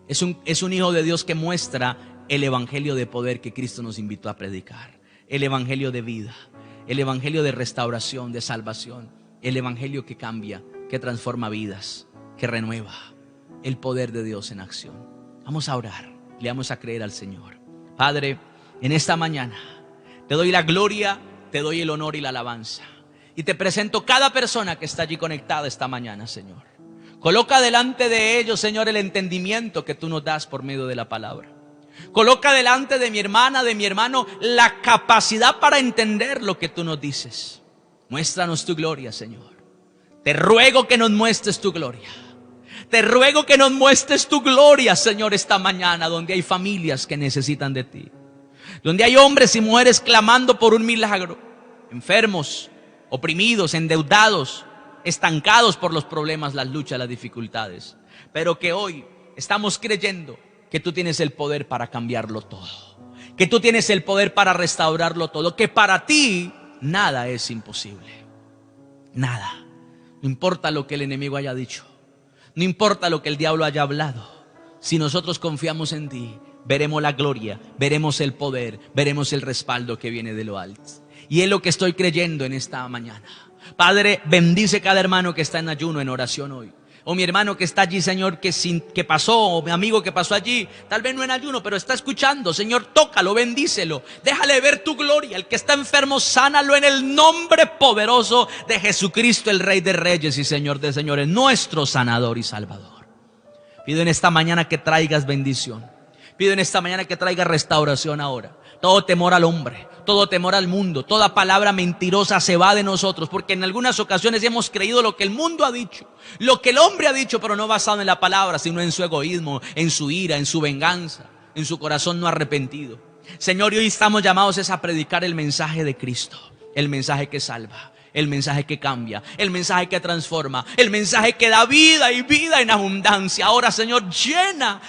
Es un hijo de Dios que muestra el evangelio de poder que Cristo nos invitó a predicar. El evangelio de vida, el evangelio de restauración, de salvación. El evangelio que cambia, que transforma vidas, que renueva. El poder de Dios en acción. Vamos a orar, le vamos a creer al Señor. Padre, en esta mañana te doy la gloria, te doy el honor y la alabanza. Y te presento cada persona que está allí conectada esta mañana, Señor. Coloca delante de ellos, Señor, el entendimiento que tú nos das por medio de la palabra. Coloca delante de mi hermana, de mi hermano, la capacidad para entender lo que tú nos dices. Muéstranos tu gloria, Señor. Te ruego que nos muestres tu gloria. Te ruego que nos muestres tu gloria, Señor, esta mañana, donde hay familias que necesitan de ti. Donde hay hombres y mujeres clamando por un milagro. Enfermos, oprimidos, endeudados, estancados por los problemas, las luchas, las dificultades. Pero que hoy estamos creyendo que tú tienes el poder para cambiarlo todo, que tú tienes el poder para restaurarlo todo, que para ti nada es imposible. Nada. No importa lo que el enemigo haya dicho, no importa lo que el diablo haya hablado. Si nosotros confiamos en ti, veremos la gloria, veremos el poder, veremos el respaldo que viene de lo alto. Y es lo que estoy creyendo en esta mañana. Padre, bendice cada hermano que está en ayuno, en oración hoy. O mi hermano que está allí, Señor, que pasó, o mi amigo que pasó allí, tal vez no en ayuno, pero está escuchando. Señor, tócalo, bendícelo, déjale ver tu gloria. El que está enfermo, sánalo en el nombre poderoso de Jesucristo, el Rey de Reyes y Señor de Señores, nuestro sanador y salvador. Pido en esta mañana que traigas bendición. Pido en esta mañana que traigas restauración ahora. Todo temor al hombre, todo temor al mundo, toda palabra mentirosa se va de nosotros, porque en algunas ocasiones hemos creído lo que el mundo ha dicho, lo que el hombre ha dicho, pero no basado en la palabra, sino en su egoísmo, en su ira, en su venganza, en su corazón no arrepentido. Señor, y hoy estamos llamados a predicar el mensaje de Cristo, el mensaje que salva, el mensaje que cambia, el mensaje que transforma, el mensaje que da vida y vida en abundancia. Ahora, Señor, llena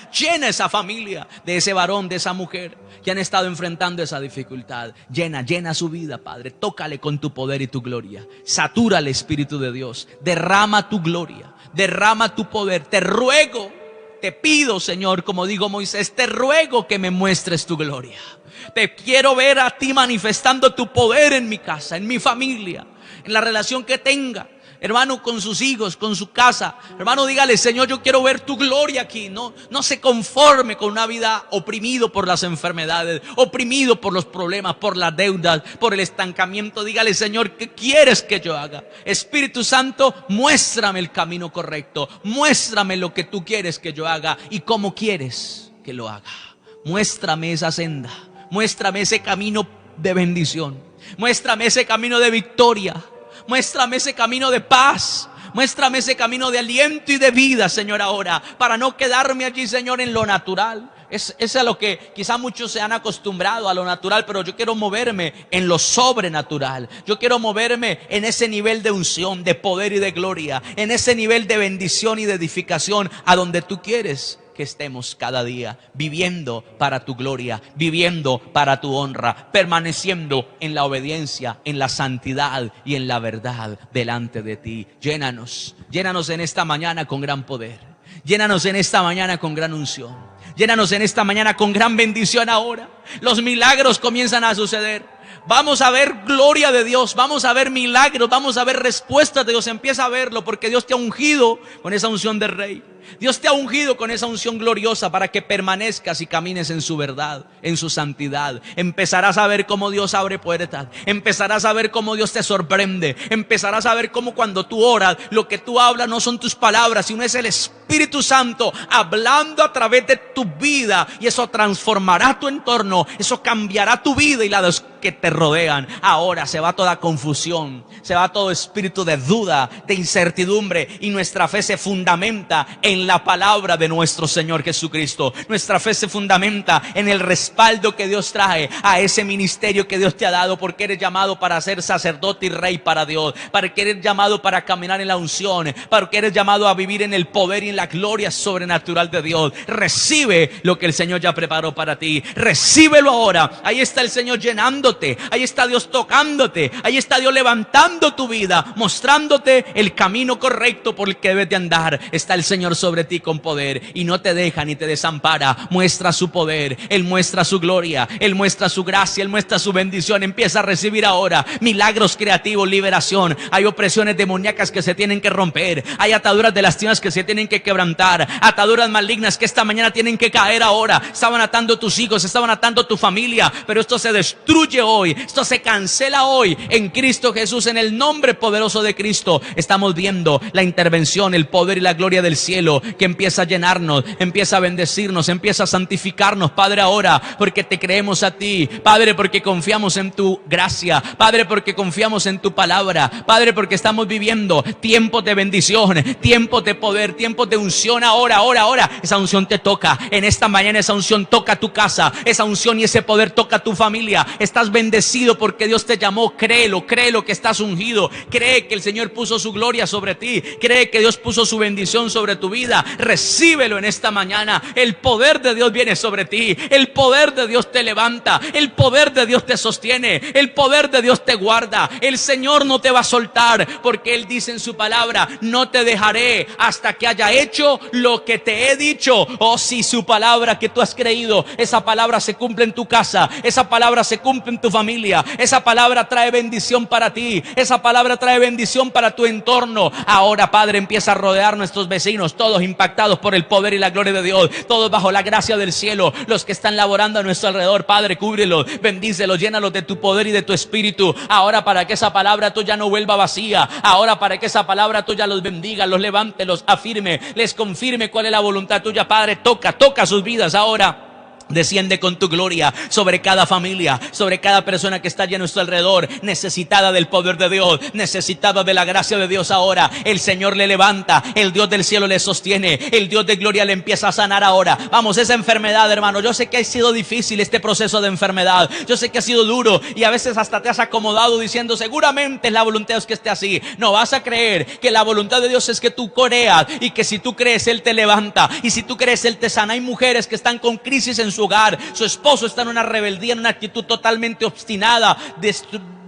esa familia de ese varón, de esa mujer que han estado enfrentando esa dificultad. Llena su vida, Padre. Tócale con tu poder y tu gloria. Satura el Espíritu de Dios. Derrama tu gloria, derrama tu poder. Te ruego, te pido, Señor, como digo Moisés, te ruego que me muestres tu gloria. Te quiero ver a ti manifestando tu poder en mi casa, en mi familia, en la relación que tenga, hermano, con sus hijos, con su casa. Hermano, dígale: Señor, yo quiero ver tu gloria aquí. No se conforme con una vida oprimido por las enfermedades, oprimido por los problemas, por las deudas, por el estancamiento. Dígale: Señor, ¿qué quieres que yo haga? Espíritu Santo, muéstrame el camino correcto. Muéstrame lo que tú quieres que yo haga y cómo quieres que lo haga. Muéstrame esa senda. Muéstrame ese camino de bendición. Muéstrame ese camino de victoria. Muéstrame ese camino de paz. Muéstrame ese camino de aliento y de vida, Señor, ahora, para no quedarme allí, Señor, en lo natural. Es a lo que quizá muchos se han acostumbrado, a lo natural, pero yo quiero moverme en lo sobrenatural. Yo quiero moverme en ese nivel de unción, de poder y de gloria, en ese nivel de bendición y de edificación, a donde tú quieres que estemos cada día, viviendo para tu gloria, viviendo para tu honra, permaneciendo en la obediencia, en la santidad y en la verdad delante de ti. Llénanos en esta mañana con gran poder. Llénanos en esta mañana con gran unción. Llénanos en esta mañana con gran bendición ahora. Los milagros comienzan a suceder. Vamos a ver gloria de Dios, vamos a ver milagros, vamos a ver respuestas de Dios. Empieza a verlo, porque Dios te ha ungido con esa unción de rey. Dios te ha ungido con esa unción gloriosa para que permanezcas y camines en su verdad, en su santidad. Empezarás a ver cómo Dios abre puertas. Empezarás a ver cómo Dios te sorprende. Empezarás a ver cómo cuando tú oras, lo que tú hablas no son tus palabras, sino es el Espíritu Santo hablando a través de tu vida. Y eso transformará tu entorno, eso cambiará tu vida y la de los que te rodean. Ahora se va toda confusión, se va todo espíritu de duda, de incertidumbre, y nuestra fe se fundamenta en la palabra de nuestro Señor Jesucristo. Nuestra fe se fundamenta en el respaldo que Dios trae a ese ministerio que Dios te ha dado, porque eres llamado para ser sacerdote y rey para Dios, para que eres llamado para caminar en la unción, para que eres llamado a vivir en el poder y en la gloria sobrenatural de Dios. Recibe lo que el Señor ya preparó para ti. Recíbelo ahora. Ahí está el Señor llenándote, ahí está Dios tocándote, ahí está Dios levantando tu vida, mostrándote el camino correcto por el que debes de andar. Está el Señor sobre ti con poder y no te deja ni te desampara. Muestra su poder, Él muestra su gloria, Él muestra su gracia, Él muestra su bendición. Empieza a recibir ahora milagros creativos, liberación. Hay opresiones demoníacas que se tienen que romper, hay ataduras de las tinieblas que se tienen que quebrantar, ataduras malignas que esta mañana tienen que caer ahora. Estaban atando tus hijos, estaban atando tu familia, pero esto se destruye hoy, esto se cancela hoy en Cristo Jesús, en el nombre poderoso de Cristo. Estamos viendo la intervención, el poder y la gloria del cielo que empieza a llenarnos, empieza a bendecirnos, empieza a santificarnos, Padre, ahora, porque te creemos a ti, Padre, porque confiamos en tu gracia, Padre, porque confiamos en tu palabra, Padre, porque estamos viviendo tiempos de bendición, tiempos de poder, tiempos de unción. Ahora, esa unción te toca en esta mañana, esa unción toca tu casa, esa unción y ese poder toca tu familia. Estás estás bendecido porque Dios te llamó. Créelo que estás ungido. Cree que el Señor puso su gloria sobre ti. Cree que Dios puso su bendición sobre tu vida. Recíbelo en esta mañana. El poder de Dios viene sobre ti. El poder de Dios te levanta. El poder de Dios te sostiene. El poder de Dios te guarda. El Señor no te va a soltar, porque Él dice en su palabra: no te dejaré hasta que haya hecho lo que te he dicho. Oh, si su palabra que tú has creído, esa palabra se cumple en tu casa, esa palabra se cumple en tu familia, esa palabra trae bendición para ti, esa palabra trae bendición para tu entorno. Ahora, Padre, empieza a rodear nuestros vecinos, todos impactados por el poder y la gloria de Dios, todos bajo la gracia del cielo. Los que están laborando a nuestro alrededor, Padre, cúbrelos, bendícelos, llénalos de tu poder y de tu espíritu. Ahora, para que esa palabra tuya no vuelva vacía. Ahora, para que esa palabra tuya los bendiga, los levante, los afirme, les confirme cuál es la voluntad tuya. Padre, toca sus vidas ahora. Desciende con tu gloria sobre cada familia, sobre cada persona que está allí a nuestro alrededor, necesitada del poder de Dios, necesitada de la gracia de Dios. Ahora el Señor le levanta, el Dios del cielo le sostiene, el Dios de gloria le empieza a sanar ahora. Vamos, esa enfermedad, hermano, yo sé que ha sido difícil este proceso de enfermedad, yo sé que ha sido duro y a veces hasta te has acomodado diciendo: seguramente es la voluntad de Dios que esté así. No, vas a creer que la voluntad de Dios es que tú creas, y que si tú crees, Él te levanta, y si tú crees, Él te sana. Hay mujeres que están con crisis en su hogar, su esposo está en una rebeldía, en una actitud totalmente obstinada,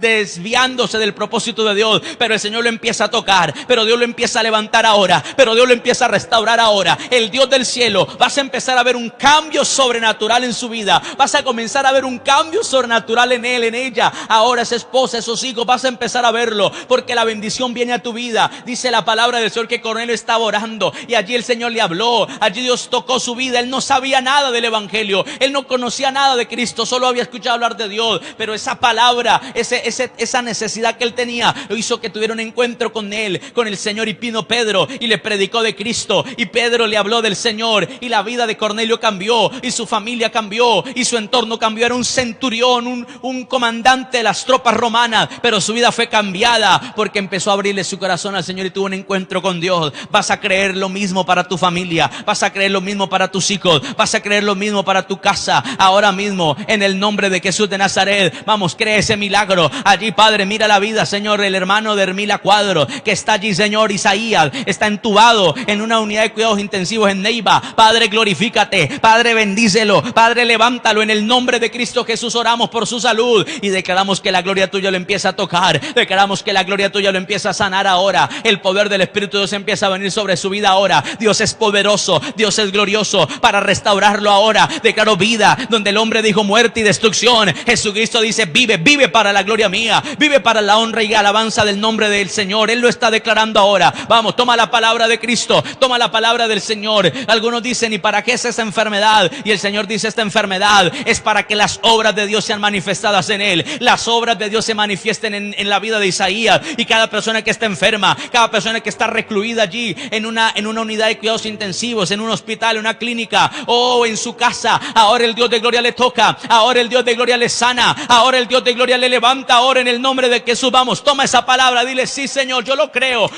desviándose del propósito de Dios, pero el Señor lo empieza a tocar, pero Dios lo empieza a levantar ahora, pero Dios lo empieza a restaurar ahora. El Dios del cielo, vas a empezar a ver un cambio sobrenatural en su vida, vas a comenzar a ver un cambio sobrenatural en él, en ella. Ahora esa esposa, esos hijos, vas a empezar a verlo, porque la bendición viene a tu vida. Dice la palabra del Señor que Cornelio estaba orando y allí el Señor le habló, allí Dios tocó su vida. Él no sabía nada del evangelio, él no conocía nada de Cristo, solo había escuchado hablar de Dios, pero esa palabra, esa necesidad que él tenía, lo hizo que tuviera un encuentro con él, con el Señor. Y vino Pedro y le predicó de Cristo, y Pedro le habló del Señor, y la vida de Cornelio cambió, y su familia cambió, y su entorno cambió. Era un centurión, un comandante de las tropas romanas, pero su vida fue cambiada porque empezó a abrirle su corazón al Señor y tuvo un encuentro con Dios. Vas a creer lo mismo para tu familia, vas a creer lo mismo para tus hijos, vas a creer lo mismo para tu casa. Ahora mismo, en el nombre de Jesús de Nazaret, vamos, cree ese milagro. Allí, Padre, mira la vida, Señor, el hermano de Hermila Cuadro, que está allí, Señor. Isaías está entubado en una unidad de cuidados intensivos en Neiva. Padre, glorifícate, Padre, bendícelo, Padre, levántalo. En el nombre de Cristo Jesús oramos por su salud y declaramos que la gloria tuya lo empieza a tocar, declaramos que la gloria tuya lo empieza a sanar ahora. El poder del Espíritu de Dios empieza a venir sobre su vida ahora. Dios es poderoso, Dios es glorioso para restaurarlo ahora. Declaro vida donde el hombre dijo muerte y destrucción. Jesucristo dice: vive para la gloria mía, vive para la honra y alabanza del nombre del Señor. Él lo está declarando ahora. Vamos, toma la palabra de Cristo, toma la palabra del Señor. Algunos dicen: ¿y para qué es esa enfermedad? Y el Señor dice: esta enfermedad es para que las obras de Dios sean manifestadas en él. Las obras de Dios se manifiesten en la vida de Isaías, y cada persona que está enferma, cada persona que está recluida allí en una unidad de cuidados intensivos, en un hospital, en una clínica o en su casa, ahora el Dios de gloria le toca, ahora el Dios de gloria le sana, ahora el Dios de gloria le levanta. Ahora en el nombre de Jesús, vamos, toma esa palabra, dile: sí, Señor, yo lo creo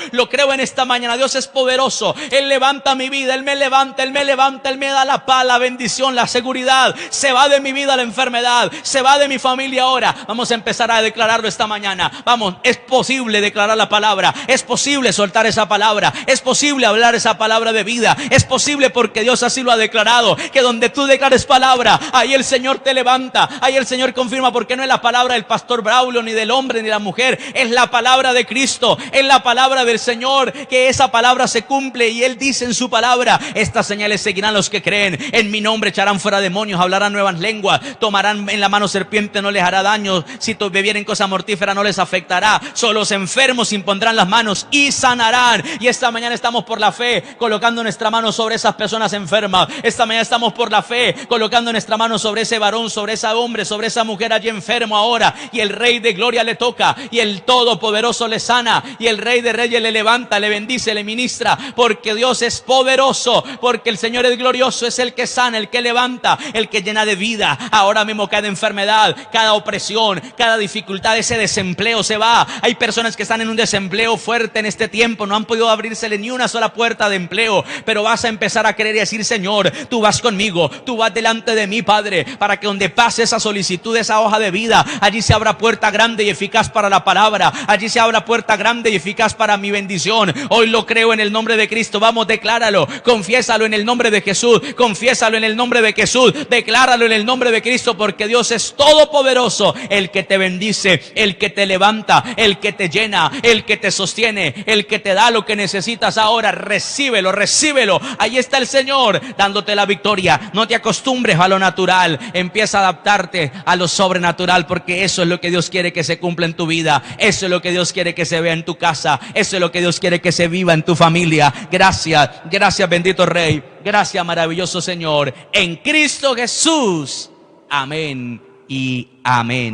en esta mañana. Dios es poderoso, Él levanta mi vida, Él me levanta, Él me da la paz, la bendición, la seguridad. Se va de mi vida la enfermedad, se va de mi familia ahora. Vamos a empezar a declararlo esta mañana. Vamos, es posible declarar la palabra, es posible soltar esa palabra, es posible hablar esa palabra de vida, es posible porque Dios así lo ha declarado, que donde tú declares palabra, ahí el Señor te levanta, ahí el Señor confirma, porque no es la palabra del pastor Braulio, ni del hombre, ni de la mujer, es la palabra de Cristo, es la palabra del Señor, que esa palabra se cumple. Y Él dice en su palabra: estas señales seguirán los que creen, en mi nombre echarán fuera demonios, hablarán nuevas lenguas, tomarán en la mano serpiente, no les hará daño, si bebieren cosa mortífera no les afectará, solo los enfermos impondrán las manos y sanarán. Y esta mañana estamos por la fe colocando nuestra mano sobre esas personas enfermas. Esta mañana estamos por la fe colocando nuestra mano sobre ese varón, sobre ese hombre, sobre esa mujer allí enfermo ahora, y el Rey Rey de gloria le toca, y el Todopoderoso le sana, y el Rey de reyes le levanta, le bendice, le ministra, porque Dios es poderoso, porque el Señor es glorioso, es el que sana, el que levanta, el que llena de vida. Ahora mismo cada enfermedad, cada opresión, cada dificultad, ese desempleo se va. Hay personas que están en un desempleo fuerte en este tiempo, no han podido abrírsele ni una sola puerta de empleo, pero vas a empezar a creer y decir: Señor, tú vas conmigo, tú vas delante de mí, Padre, para que donde pase esa solicitud, esa hoja de vida, allí se abra puerta grande y eficaz para la palabra, allí se abra puerta grande y eficaz para mi bendición. Hoy lo creo en el nombre de Cristo. Vamos, decláralo, confiésalo en el nombre de Jesús, confiésalo en el nombre de Jesús, decláralo en el nombre de Cristo, porque Dios es todopoderoso, el que te bendice, el que te levanta, el que te llena, el que te sostiene, el que te da lo que necesitas. Ahora recíbelo, recíbelo. Ahí está el Señor dándote la victoria. No te acostumbres a lo natural, empieza a adaptarte a lo sobrenatural, porque eso es lo que Dios quiere que se cumpla en tu vida, eso es lo que Dios quiere que se vea en tu casa, eso es lo que Dios quiere que se viva en tu familia. Gracias, gracias bendito Rey, gracias maravilloso Señor, en Cristo Jesús. Amén y amén.